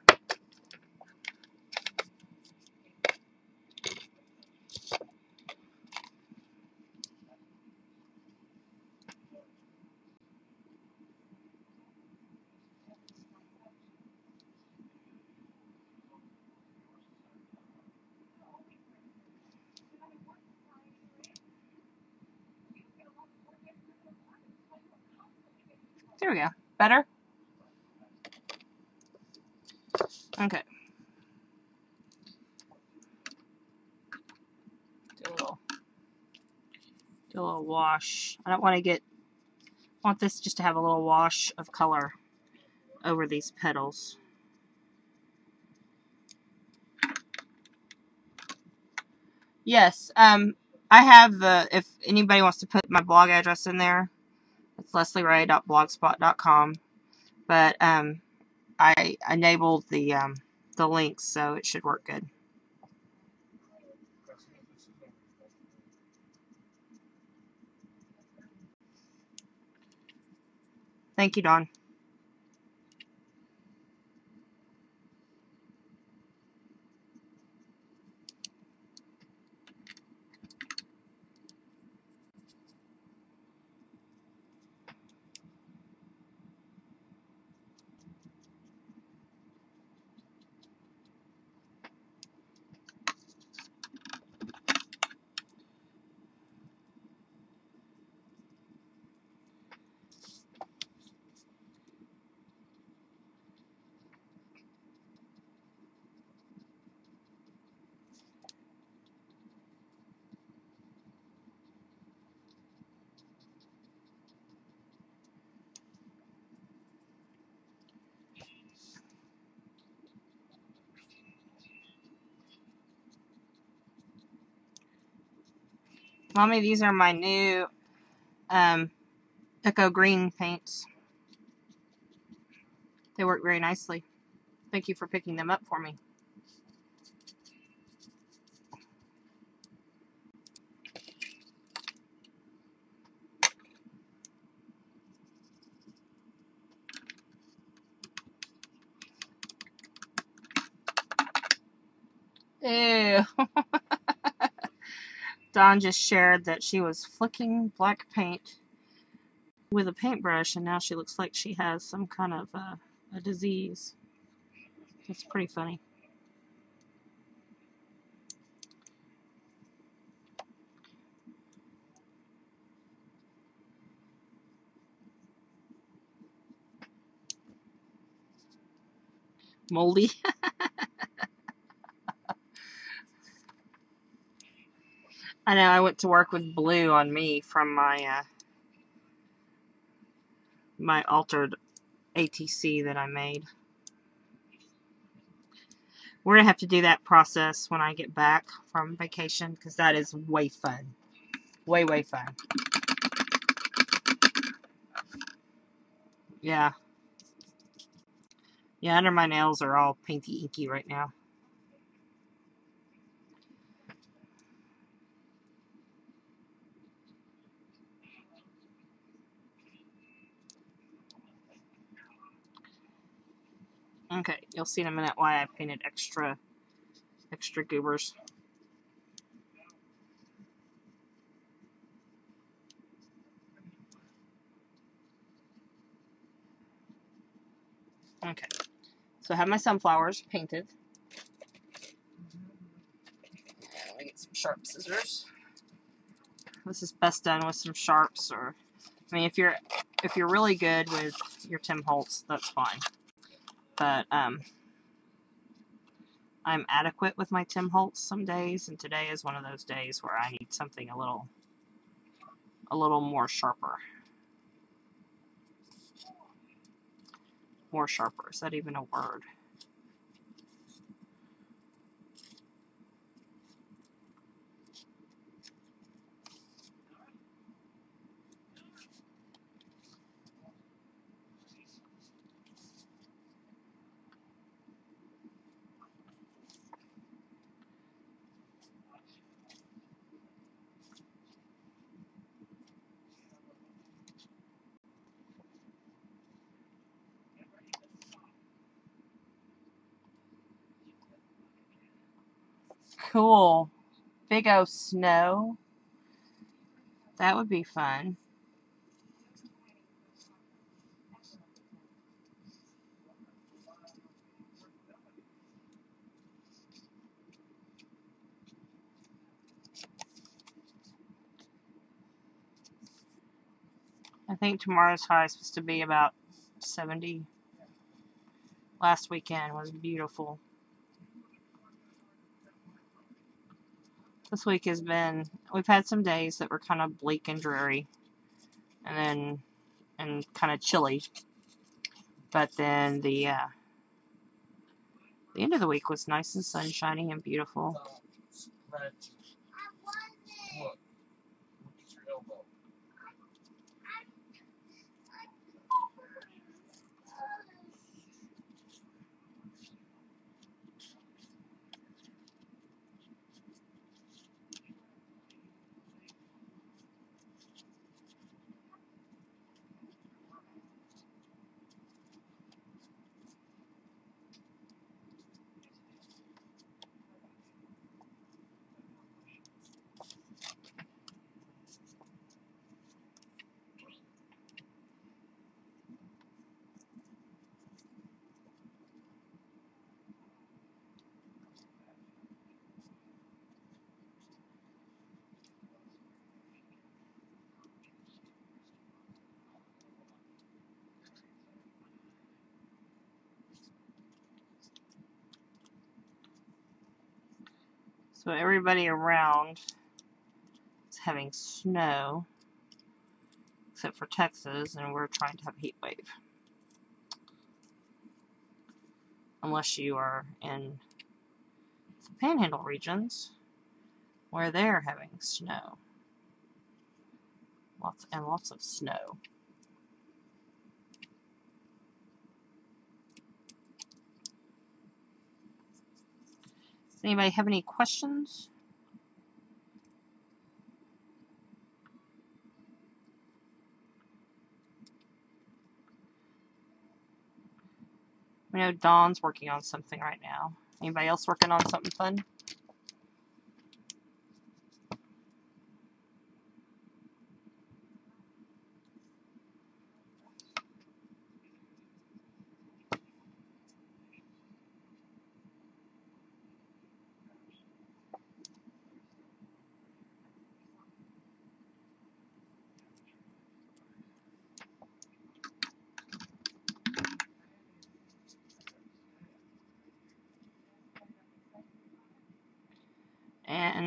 There we go. Better? Okay. Do a little wash. I don't want to want this just to have a little wash of color over these petals. Yes, I have if anybody wants to put my blog address in there, it's leslierahye.blogspot.com. But I enabled the links, so it should work good. Thank you, Dawn. Mommy, these are my new Echo Green paints. They work very nicely. Thank you for picking them up for me. Ew. Dawn just shared that she was flicking black paint with a paintbrush, and now she looks like she has some kind of a disease. It's pretty funny. Moldy. I know, I went to work with blue on me from my my altered ATC that I made. We're going to have to do that process when I get back from vacation, because that is way fun. Way, way fun. Yeah. Yeah, under my nails are all painty inky right now. Okay, you'll see in a minute why I painted extra goobers. Okay, so I have my sunflowers painted. Let me get some sharp scissors. This is best done with some sharps, or I mean, if you're really good with your Tim Holtz, that's fine. But I'm adequate with my Tim Holtz some days, and today is one of those days where I need something a little more sharper. More sharper. Is that even a word? Cool. Big O snow. That would be fun. I think tomorrow's high is supposed to be about 70. Last weekend was beautiful. This week has been, we've had some days that were kind of bleak and dreary, and kind of chilly. But then the end of the week was nice and sunshiny and beautiful. So everybody around is having snow, except for Texas, and we're trying to have a heat wave. Unless you are in the Panhandle regions, where they're having snow. Lots of snow. Does anybody have any questions? I know Dawn's working on something right now. Anybody else working on something fun?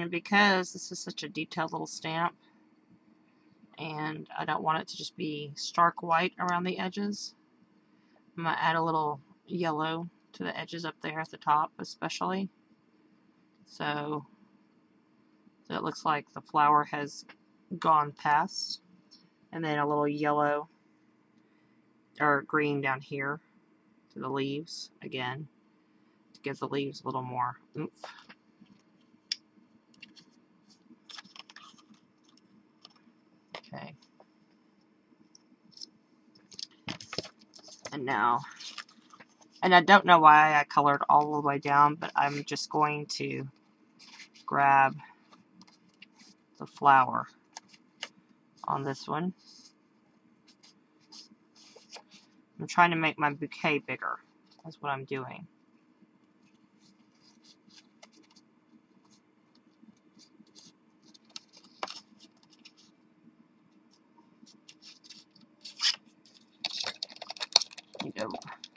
And because this is such a detailed little stamp, and I don't want it to just be stark white around the edges, I'm going to add a little yellow to the edges up there at the top especially. So it looks like the flower has gone past. And then a little yellow or green down here to the leaves again to give the leaves a little more oomph. Okay. And now, and I don't know why I colored all the way down, but I'm just going to grab the flower on this one. I'm trying to make my bouquet bigger. That's what I'm doing.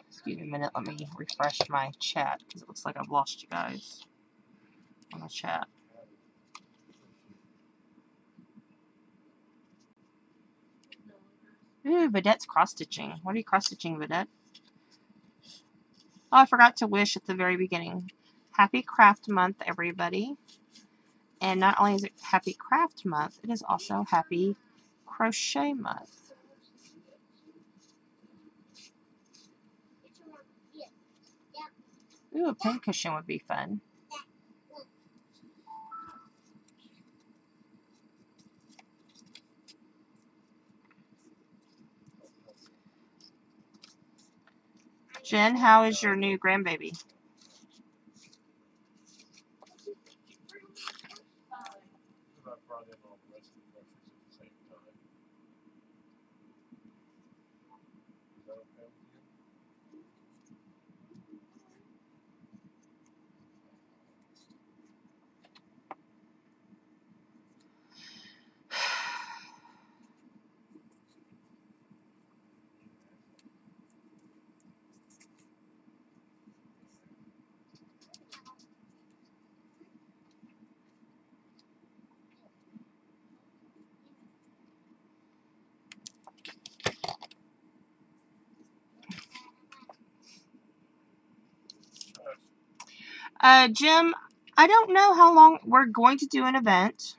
Excuse me a minute, let me refresh my chat because it looks like I've lost you guys on the chat. Ooh, Vedette's cross-stitching. What are you cross-stitching, Vedette? Oh, I forgot to wish at the very beginning. Happy Craft Month, everybody. And not only is it Happy Craft Month, it is also Happy Crochet Month. Ooh, a pincushion would be fun. Jen, how is your new grandbaby? Jim, I don't know how long we're going to do an event.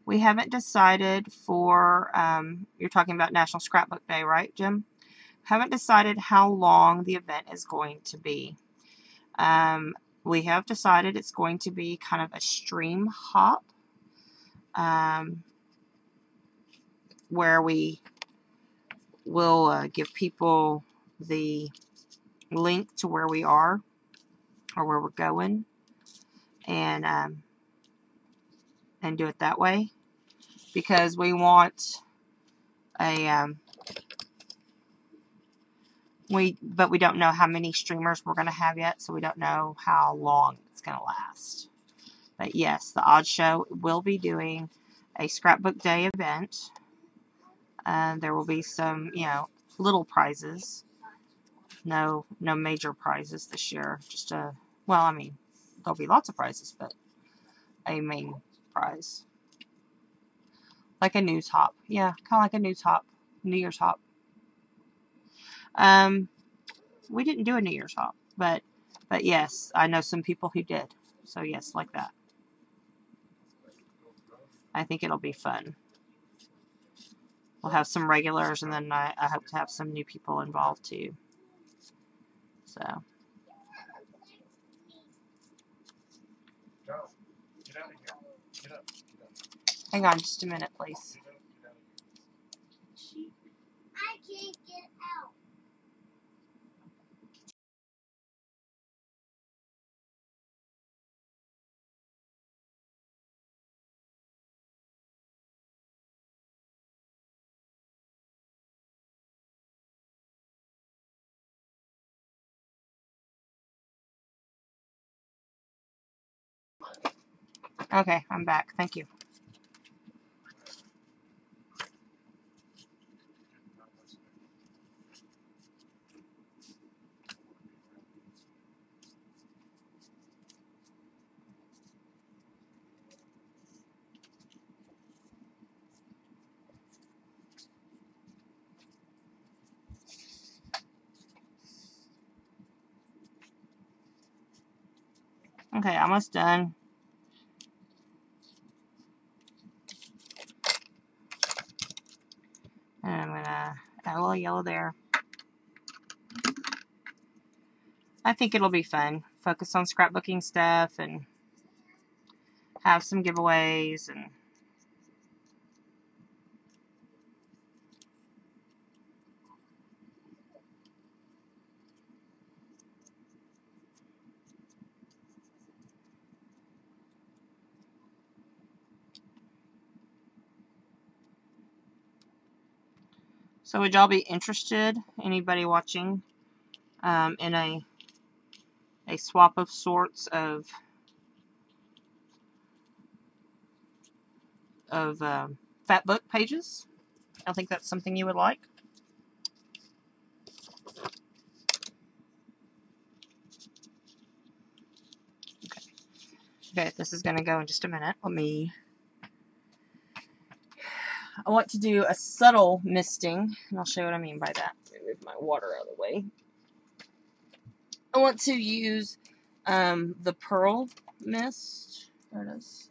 We haven't decided for, you're talking about National Scrapbook Day, right, Jim? Haven't decided how long the event is going to be. We have decided it's going to be kind of a stream hop, where we will give people the link to where we are or where we're going, and do it that way, because we want a but we don't know how many streamers we're going to have yet, so we don't know how long it's going to last. But yes, the Odd Show will be doing a Scrapbook Day event. There will be some, little prizes. No major prizes this year. Just there'll be lots of prizes, but a main prize. Like a news hop. Yeah, kind of like a news hop. New Year's hop. We didn't do a New Year's hop, but yes, I know some people who did. So yes, like that. I think it'll be fun. We'll have some regulars, and then I hope to have some new people involved too. So. Get out of here. Get up. Hang on just a minute, please. I can't get out. Okay, I'm back. Thank you. Okay, almost done. And I'm gonna add a little yellow there. I think it'll be fun. Focus on scrapbooking stuff and have some giveaways and so would y'all be interested, anybody watching, in a swap of sorts of fat book pages? I think that's something you would like. Okay, this is going to go in just a minute. I want to do a subtle misting, and I'll show you what I mean by that. Let me move my water out of the way. I want to use the Pearl Mist. There it is.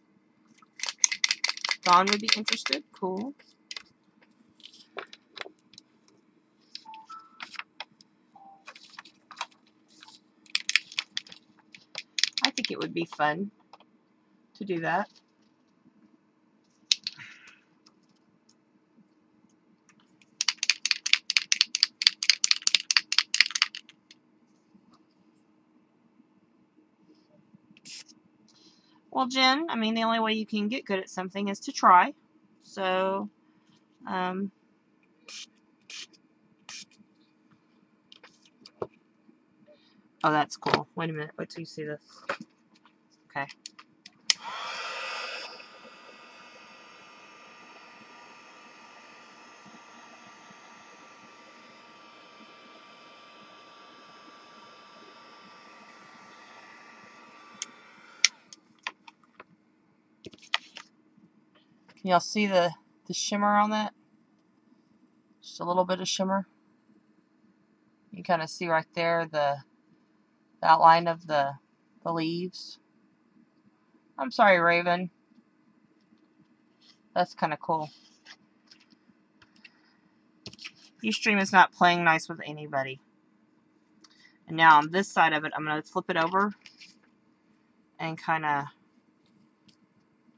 Dawn would be interested. Cool. I think it would be fun to do that. Well, Jen, I mean, the only way you can get good at something is to try. So, oh, that's cool. Wait a minute. Wait till you see this. Okay. Can y'all see the shimmer on that? Just a little bit of shimmer. You can kind of see right there the outline of the leaves. I'm sorry, Raven. That's kind of cool. Ustream is not playing nice with anybody. And now on this side of it, I'm going to flip it over and kind of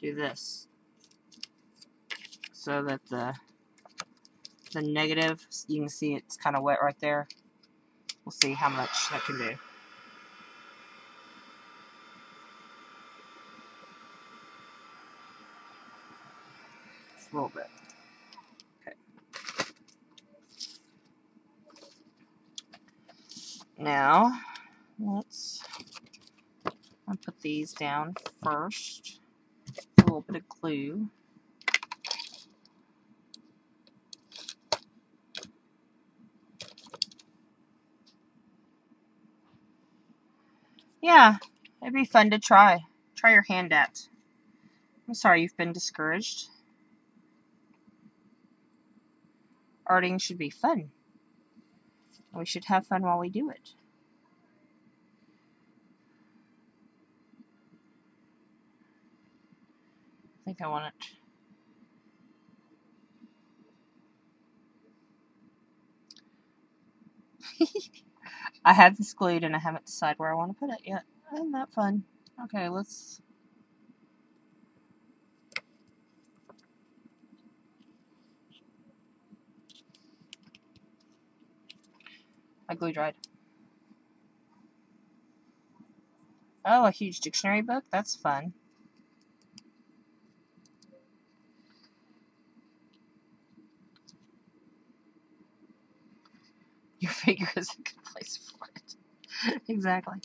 do this so that the negative, you can see it's kind of wet right there. We'll see how much that can do. Just a little bit. Okay. Now, I'll put these down first. A little bit of glue. Yeah, it'd be fun to try. Try your hand at. I'm sorry you've been discouraged. Arting should be fun. We should have fun while we do it. I think I want it. I have this glued and I haven't decided where I want to put it yet. Isn't that fun? Okay, let's... My glue dried. Oh, a huge dictionary book? That's fun. Your figure is a good place for it. Exactly.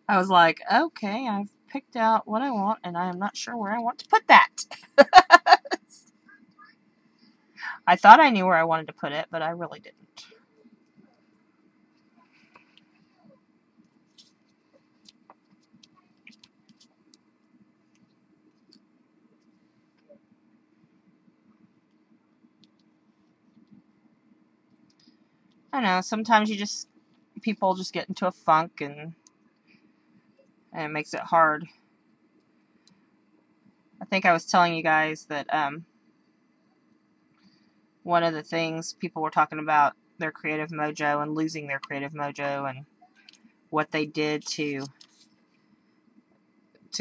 I was like, okay, I've picked out what I want, and I am not sure where I want to put that. I thought I knew where I wanted to put it, but I really didn't. I know, sometimes people just get into a funk and and it makes it hard. I think I was telling you guys that one of the things people were talking about their creative mojo and losing their creative mojo and what they did to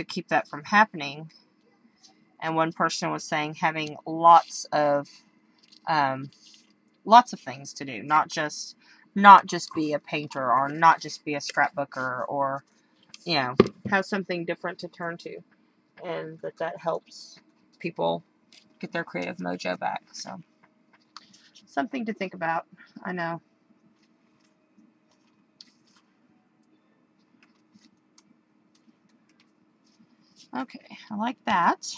keep that from happening. And one person was saying having lots of things to do, not just be a painter or not just be a scrapbooker, or have something different to turn to, and that helps people get their creative mojo back. So something to think about. I know. Okay, I like that.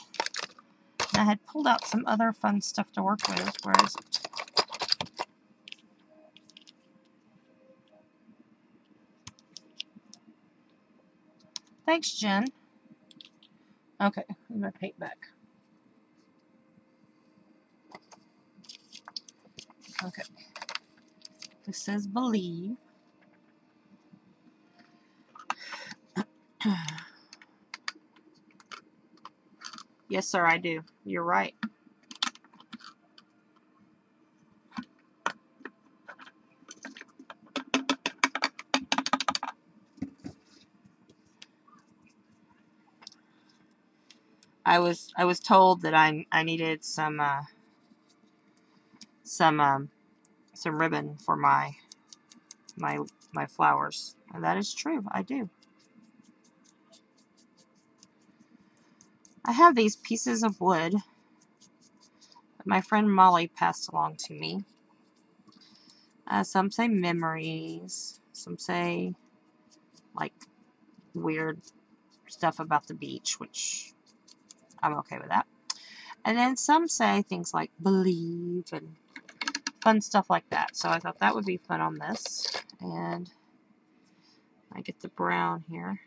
I had pulled out some other fun stuff to work with. Where is it? Thanks, Jen. Okay, I'm going to paint back. Okay. This says believe. Yes, sir, I do. You're right. I was told that I needed some ribbon for my flowers, and that is true. I do. I have these pieces of wood that my friend Molly passed along to me. Some say memories. Some say like weird stuff about the beach, which I'm okay with that. And then some say things like believe and fun stuff like that. So I thought that would be fun on this. And I get the brown here.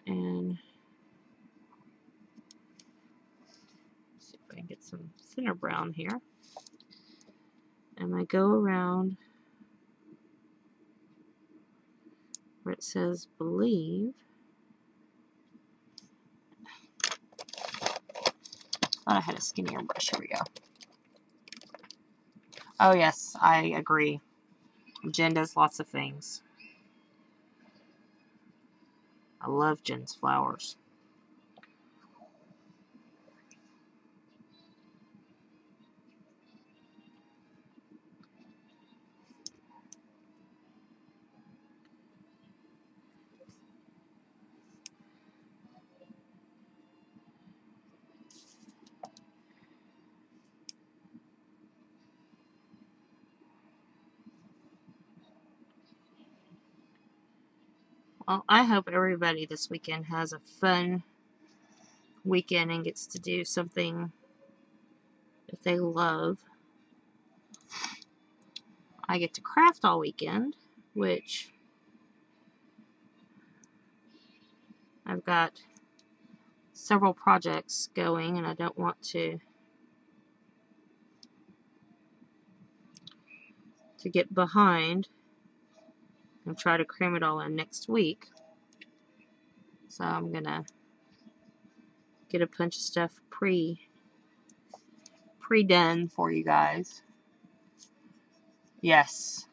And see if I can get some thinner brown here. And I go around where it says believe. Thought I had a skinnier brush. Here we go. Oh yes, I agree. Jen does lots of things. I love Jen's flowers. Well, I hope everybody this weekend has a fun weekend and gets to do something that they love. I get to craft all weekend, which I've got several projects going, and I don't want to get behind and try to cram it all in next week. So I'm gonna get a bunch of stuff pre-done for you guys. Yes,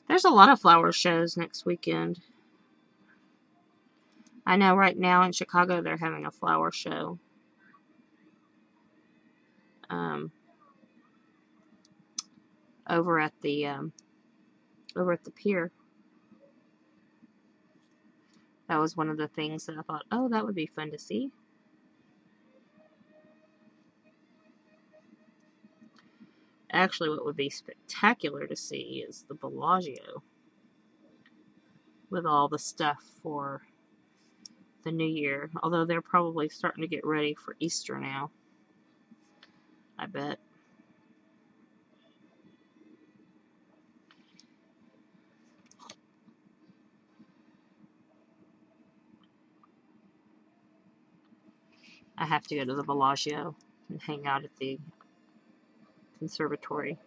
there's a lot of flower shows next weekend. I know right now in Chicago they're having a flower show. Over at the pier. That was one of the things that I thought, oh, that would be fun to see. Actually, what would be spectacular to see is the Bellagio with all the stuff for the new year. Although they're probably starting to get ready for Easter now. I bet. I have to go to the Bellagio and hang out at the conservatory.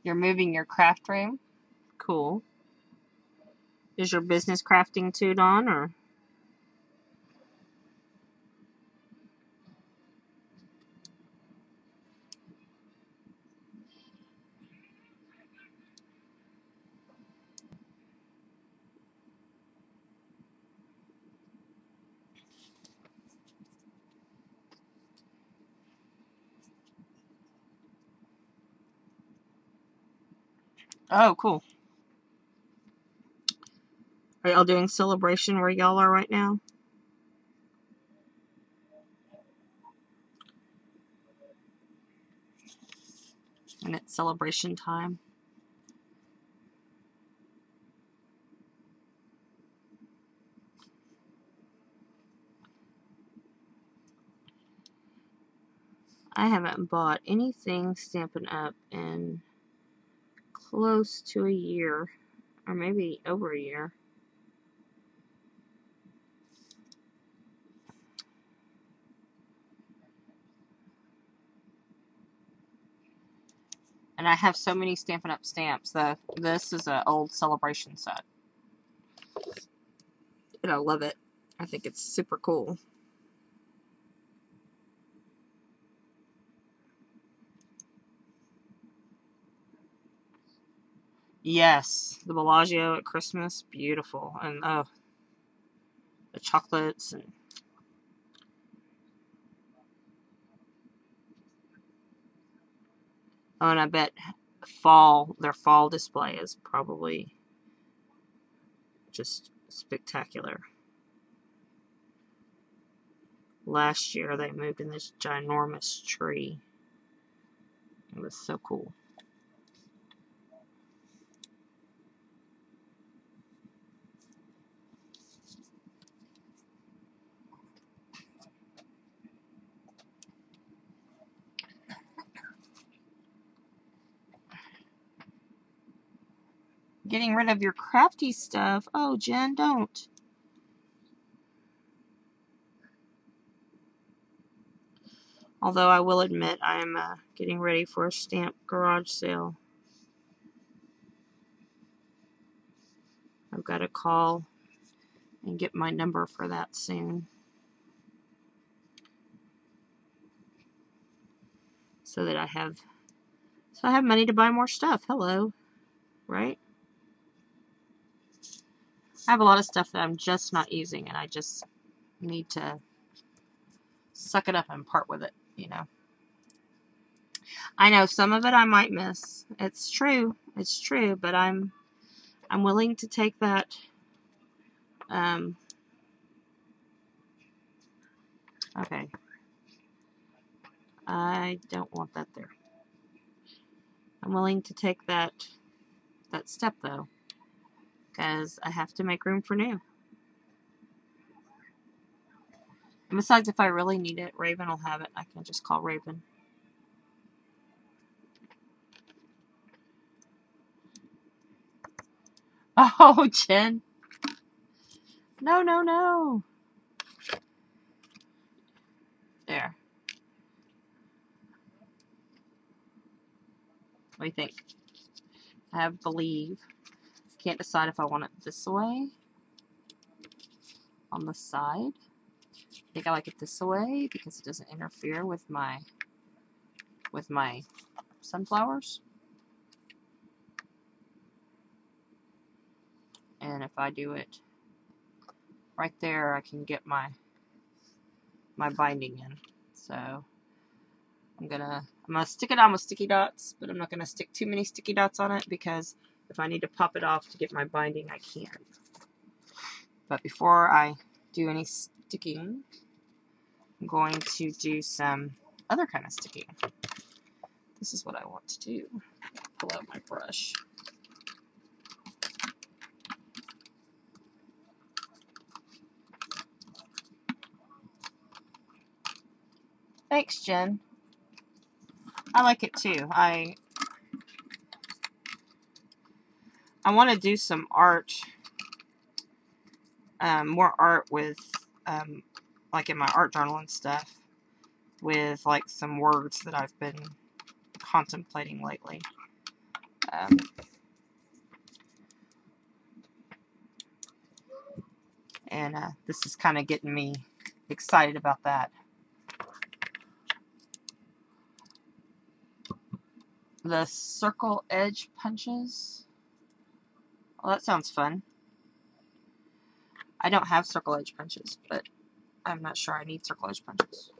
You're moving your craft room? Cool. Is your business crafting suit on, or? Oh, cool. Are y'all doing celebration where y'all are right now? And it's celebration time. I haven't bought anything Stampin' Up! In close to a year. Or maybe over a year. And I have so many Stampin' Up! Stamps. This is an old celebration set. And I love it. I think it's super cool. Yes, the Bellagio at Christmas, beautiful. And oh, the chocolates and oh, and I bet their fall display is probably just spectacular. Last year they moved in this ginormous tree. It was so cool. Getting rid of your crafty stuff. Oh, Jen, don't. Although I will admit I am getting ready for a stamp garage sale. I've got to call and get my number for that soon. So that I have money to buy more stuff. Hello. Right? I have a lot of stuff that I'm just not using, and I just need to suck it up and part with it, you know. I know some of it I might miss. It's true, but I'm willing to take that. Okay. I don't want that there. I'm willing to take that step though, because I have to make room for new. And besides, if I really need it, Raven will have it. I can just call Raven. Oh, Jen. No, no, no. There. What do you think? I have believe. Can't decide if I want it this way. On the side. I think I like it this way because it doesn't interfere with my sunflowers. And if I do it right there, I can get my binding in. So I'm gonna stick it on with sticky dots, but I'm not gonna stick too many sticky dots on it because if I need to pop it off to get my binding, I can. But before I do any sticking, I'm going to do some other kind of sticking. This is what I want to do. Pull out my brush. Thanks, Jen. I like it too. I want to do some art, more art with, like in my art journal and stuff, with like some words that I've been contemplating lately. And this is kind of getting me excited about that. The circle edge punches. Well, that sounds fun. I don't have circle edge punches, but I'm not sure I need circle edge punches.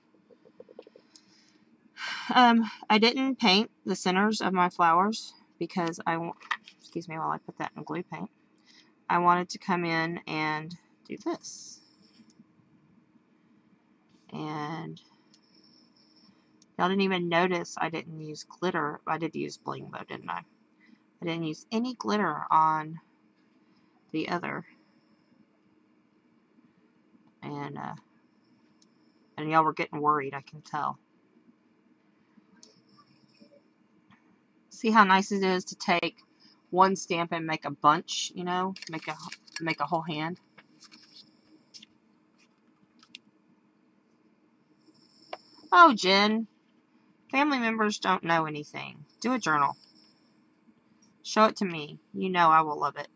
I didn't paint the centers of my flowers because excuse me while I put that in glue paint. I wanted to come in and do this. And y'all didn't even notice I didn't use glitter. I did use bling though, didn't I? I didn't use any glitter on the other. And y'all were getting worried, I can tell. See how nice it is to take one stamp and make a bunch, you know, make a whole hand. Oh, Jen, family members don't know anything. Do a journal. Show it to me. You know I will love it.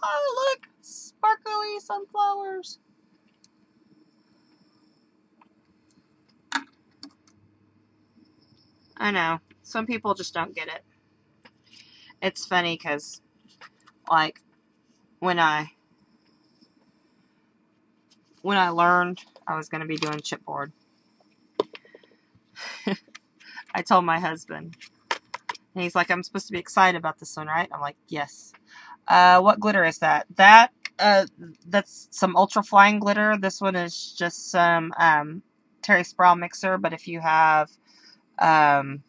Oh, look! Sparkly sunflowers. I know. Some people just don't get it. It's funny because, like, when I learned I was going to be doing chipboard, I told my husband, and he's like, I'm supposed to be excited about this one, right? I'm like, yes. What glitter is that? That's some ultra flying glitter. This one is just some Terry Sproul mixer, but if you have Prisma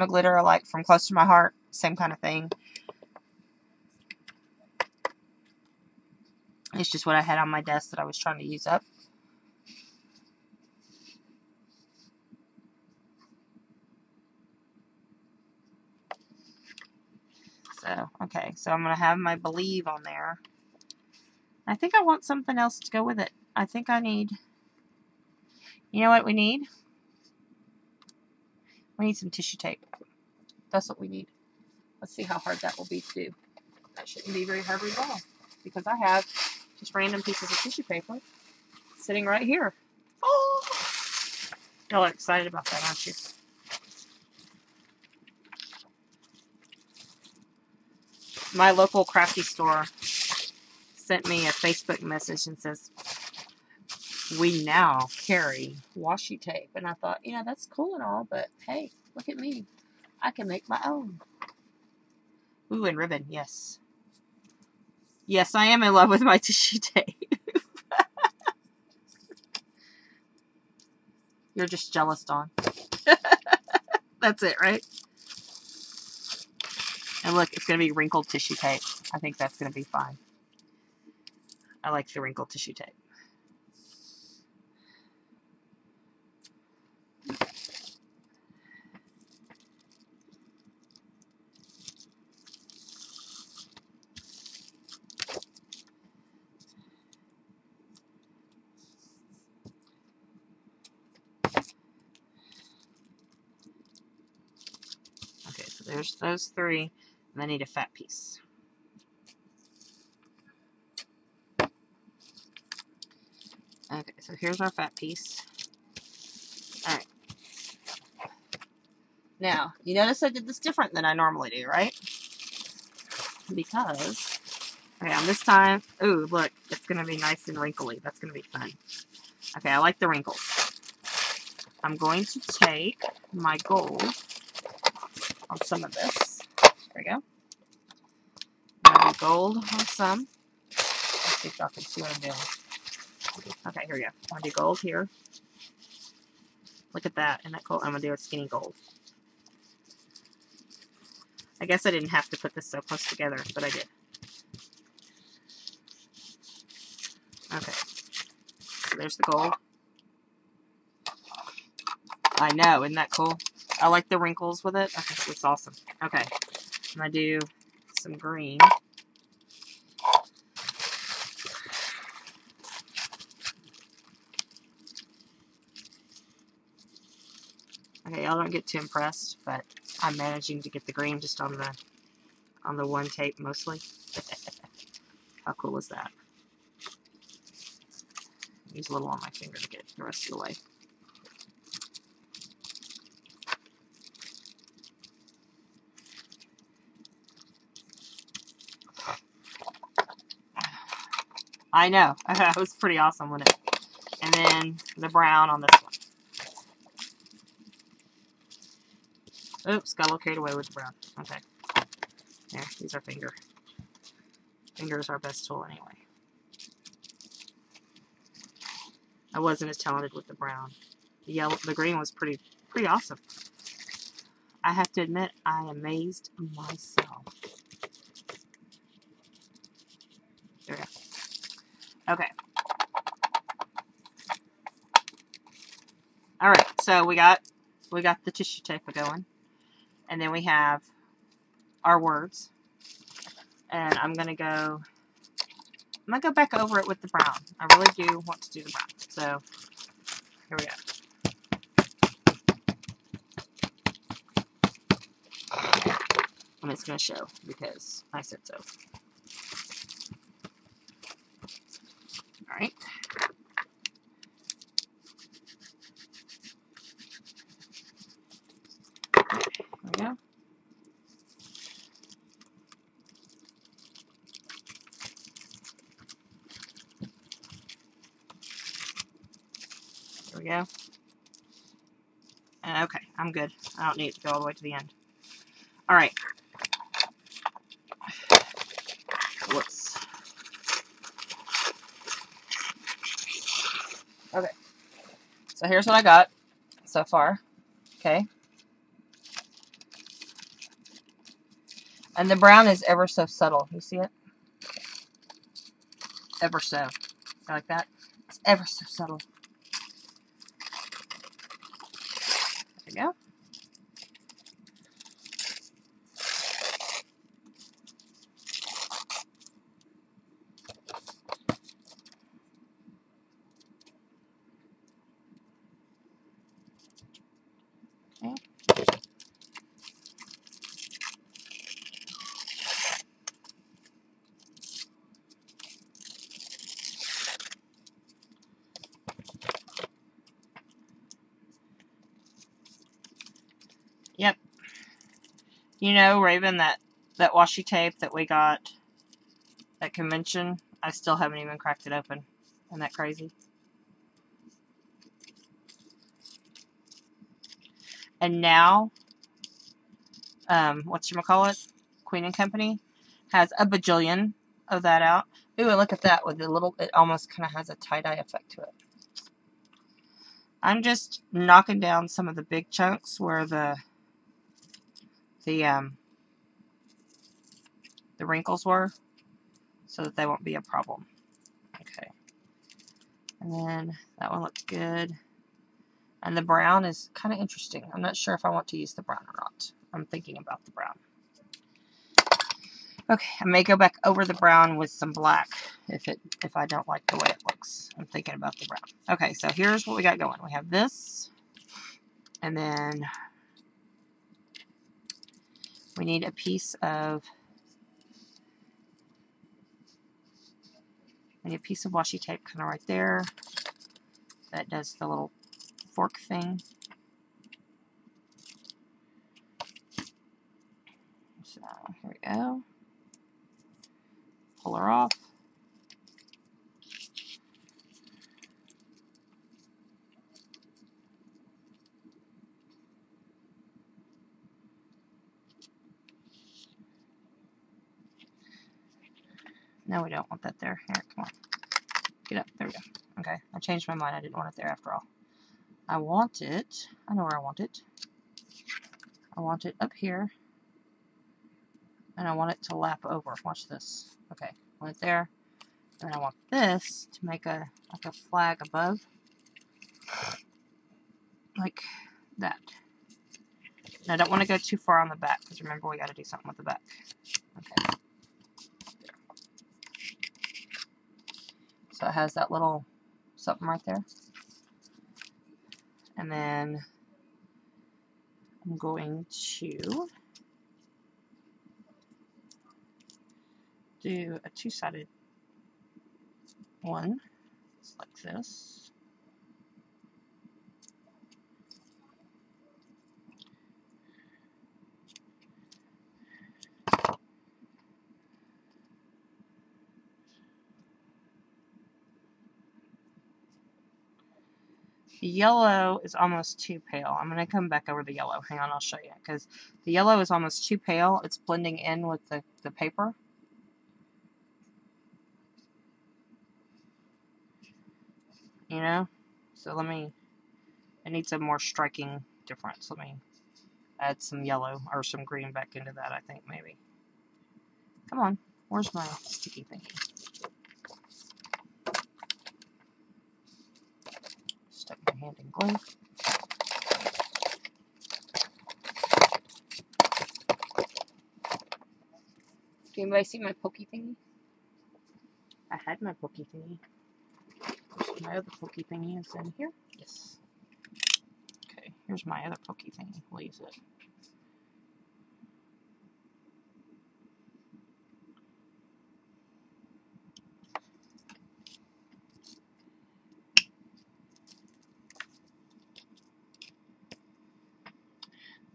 glitter, like from Close to My Heart, same kind of thing. It's just what I had on my desk that I was trying to use up. So, okay. So I'm going to have my Believe on there. I think I want something else to go with it. I think I need... You know what we need? We need some tissue tape. That's what we need. Let's see how hard that will be to do. That shouldn't be very hard at all. Because I have just random pieces of tissue paper sitting right here. Oh! Y'all are excited about that, aren't you? My local crafty store sent me a Facebook message and says, we now carry washi tape. And I thought, you know, that's cool and all, but hey, look at me. I can make my own. Ooh, and ribbon, yes. Yes, I am in love with my tissue tape. You're just jealous, Dawn. That's it, right? And look, it's going to be wrinkled tissue tape. I think that's going to be fine. I like the wrinkled tissue tape. Okay, so there's those three. And I need a fat piece. Okay, so here's our fat piece. Alright. Now, you notice I did this different than I normally do, right? Because, okay, on this time, ooh, look, it's going to be nice and wrinkly. That's going to be fun. Okay, I like the wrinkles. I'm going to take my gold on some of this. There we go. I'm going to do gold on some. Let's see if y'all can see what I'm doing. Okay, here we go. I'm going to do gold here. Look at that. Isn't that cool? I'm going to do a skinny gold. I guess I didn't have to put this so close together, but I did. Okay. So there's the gold. I know, isn't that cool? I like the wrinkles with it. Okay, it's awesome. Okay. I'm going to do some green. Okay, y'all don't get too impressed, but I'm managing to get the green just on the one tape mostly. How cool is that? Use a little on my finger to get the rest of the way. I know. That was pretty awesome, wasn't it? And then the brown on this one. Oops, got a little carried away with the brown. Okay. There, use our finger. Finger is our best tool anyway. I wasn't as talented with the brown. The green was pretty awesome. I have to admit, I amazed myself. There we go. Okay. All right. So we got the tissue tape going, and then we have our words. And I'm gonna go back over it with the brown. I really do want to do the brown. So here we go. And it's going to show because I said so. Alright. There we go. There we go. And okay, I'm good. I don't need to go all the way to the end. Alright. Whoops. Okay. So here's what I got so far. Okay. And the brown is ever so subtle. You see it? Ever so. Like that? It's ever so subtle. There we go. Okay. Yep. You know, Raven, that washi tape that we got at convention, I still haven't even cracked it open. Isn't that crazy? And now, whatchamacallit, Queen and Company, has a bajillion of that out. Ooh, and look at that with the little, it almost kind of has a tie-dye effect to it. I'm just knocking down some of the big chunks where the wrinkles were, so that they won't be a problem. Okay. And then that one looks good. And the brown is kind of interesting. I'm not sure if I want to use the brown or not. I'm thinking about the brown. Okay, I may go back over the brown with some black if I don't like the way it looks. I'm thinking about the brown. Okay, so here's what we got going. We have this, and then we need a piece of washi tape kind of right there. That does the little fork thing. So here we go. Pull her off. No, we don't want that there. Here, come on. Get up. There we go. Okay, I changed my mind. I didn't want it there after all. I want it. I know where I want it. I want it up here. And I want it to lap over. Watch this. Okay, I want it there. And I want this to make like a flag above. Like that. And I don't want to go too far on the back, because remember we got to do something with the back. Okay. So it has that little something right there. And then I'm going to do a two-sided one. It's like this. The yellow is almost too pale. I'm going to come back over the yellow. Hang on, I'll show you. Because the yellow is almost too pale. It's blending in with the paper. You know? So it needs a more striking difference. Let me add some yellow or some green back into that, I think, maybe. Come on. Where's my sticky thingy? Stuck my hand in glue. Can anybody see my pokey thingy? I had my pokey thingy. My other pokey thingy is in here. Yes. Okay, here's my other pokey thingy. We'll use it.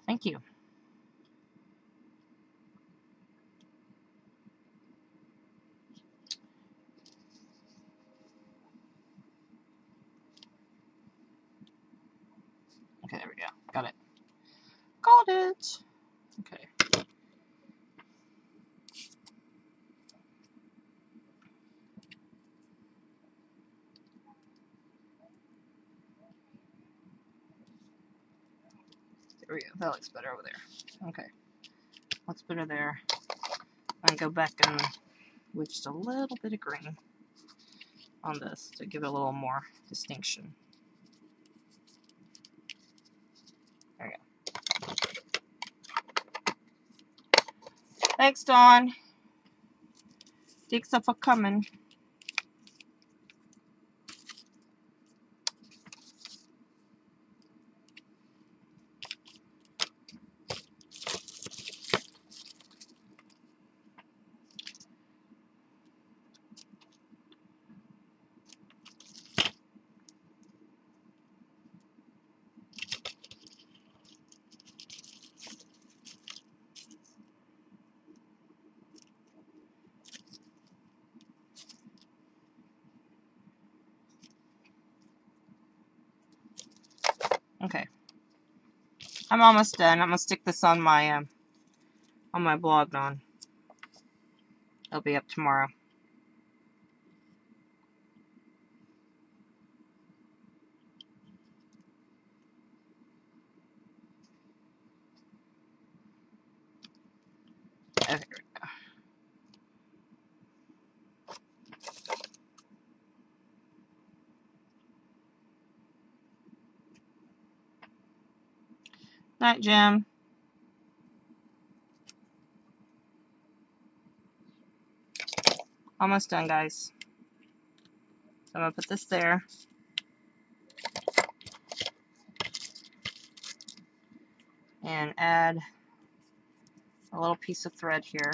Thank you. Okay, there we go. Got it. Got it. Okay. There we go. That looks better over there. Okay. Looks better there. I'm going to go back and with just a little bit of green on this to give it a little more distinction. There we go. Thanks, Dawn. Thanks for coming. Okay. I'm almost done. I'm going to stick this on my blog, Dawn. It'll be up tomorrow. Okay, here we go. Night, Jim. Almost done, guys. So I'm going to put this there. And add a little piece of thread here.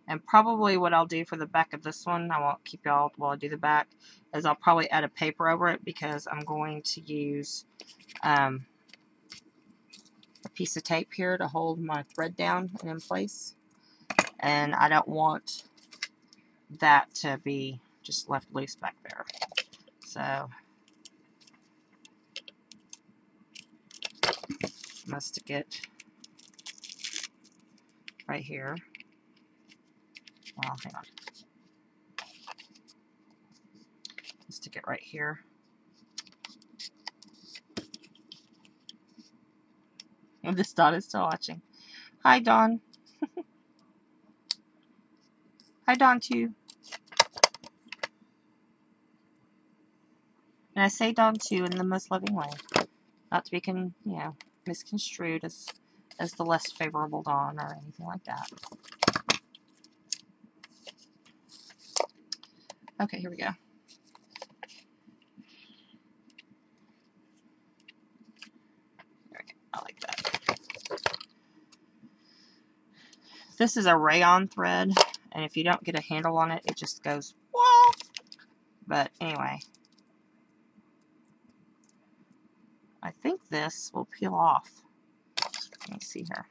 And probably what I'll do for the back of this one, I won't keep y'all while I do the back, is I'll probably add a paper over it because I'm going to use a piece of tape here to hold my thread down and in place. And I don't want that to be just left loose back there. So I'm going to stick it right here. Well, hang on. Stick it right here. And this Dawn is still watching. Hi, Dawn. Hi, Dawn, too. And I say Dawn, too, in the most loving way. Not to be, misconstrued as the less favorable Dawn or anything like that. Okay, here we go. I like that. This is a rayon thread, and if you don't get a handle on it, it just goes, whoa! But anyway, I think this will peel off. Let me see here.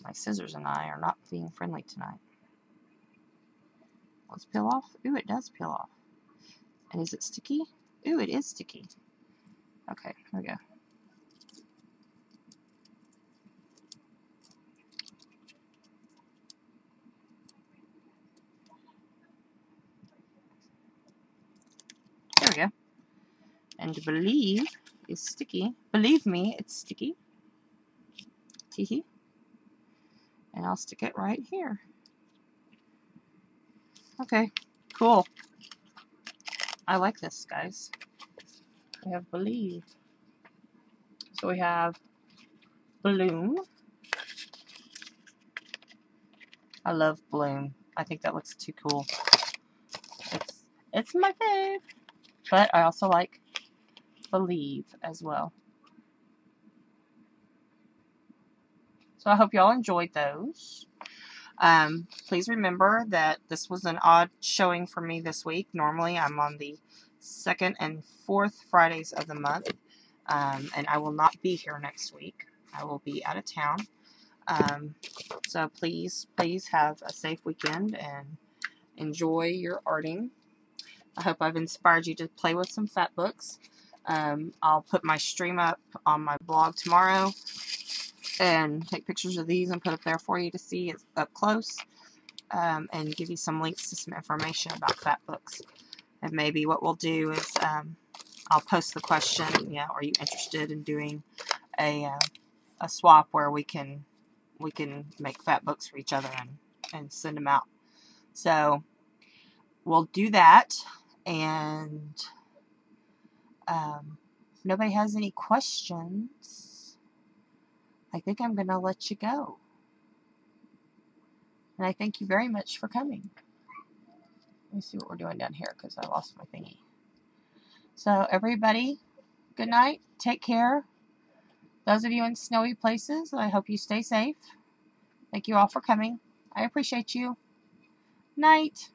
My scissors and I are not being friendly tonight. Let's peel off. Ooh, it does peel off. And is it sticky? Ooh, it is sticky. Okay, here we go. There we go. And to believe is sticky. Believe me, it's sticky. Teehee. And I'll stick it right here. Okay, cool. I like this, guys. We have believe. So we have bloom. I love bloom. I think that looks too cool. It's my fave. But I also like believe as well. So I hope y'all enjoyed those. Please remember that this was an odd showing for me this week. Normally I'm on the 2nd and 4th Fridays of the month. And I will not be here next week. I will be out of town. So please have a safe weekend and enjoy your arting. I hope I've inspired you to play with some fatbooks. I'll put my stream up on my blog tomorrow and take pictures of these and put up there for you to see it up close, and give you some links to some information about fatbooks. And maybe what we'll do is I'll post the question, are you interested in doing a swap where we can make fatbooks for each other and send them out. So we'll do that, and if nobody has any questions, I think I'm going to let you go. And I thank you very much for coming. Let me see what we're doing down here because I lost my thingy. So everybody, good night. Take care. Those of you in snowy places, I hope you stay safe. Thank you all for coming. I appreciate you. Night.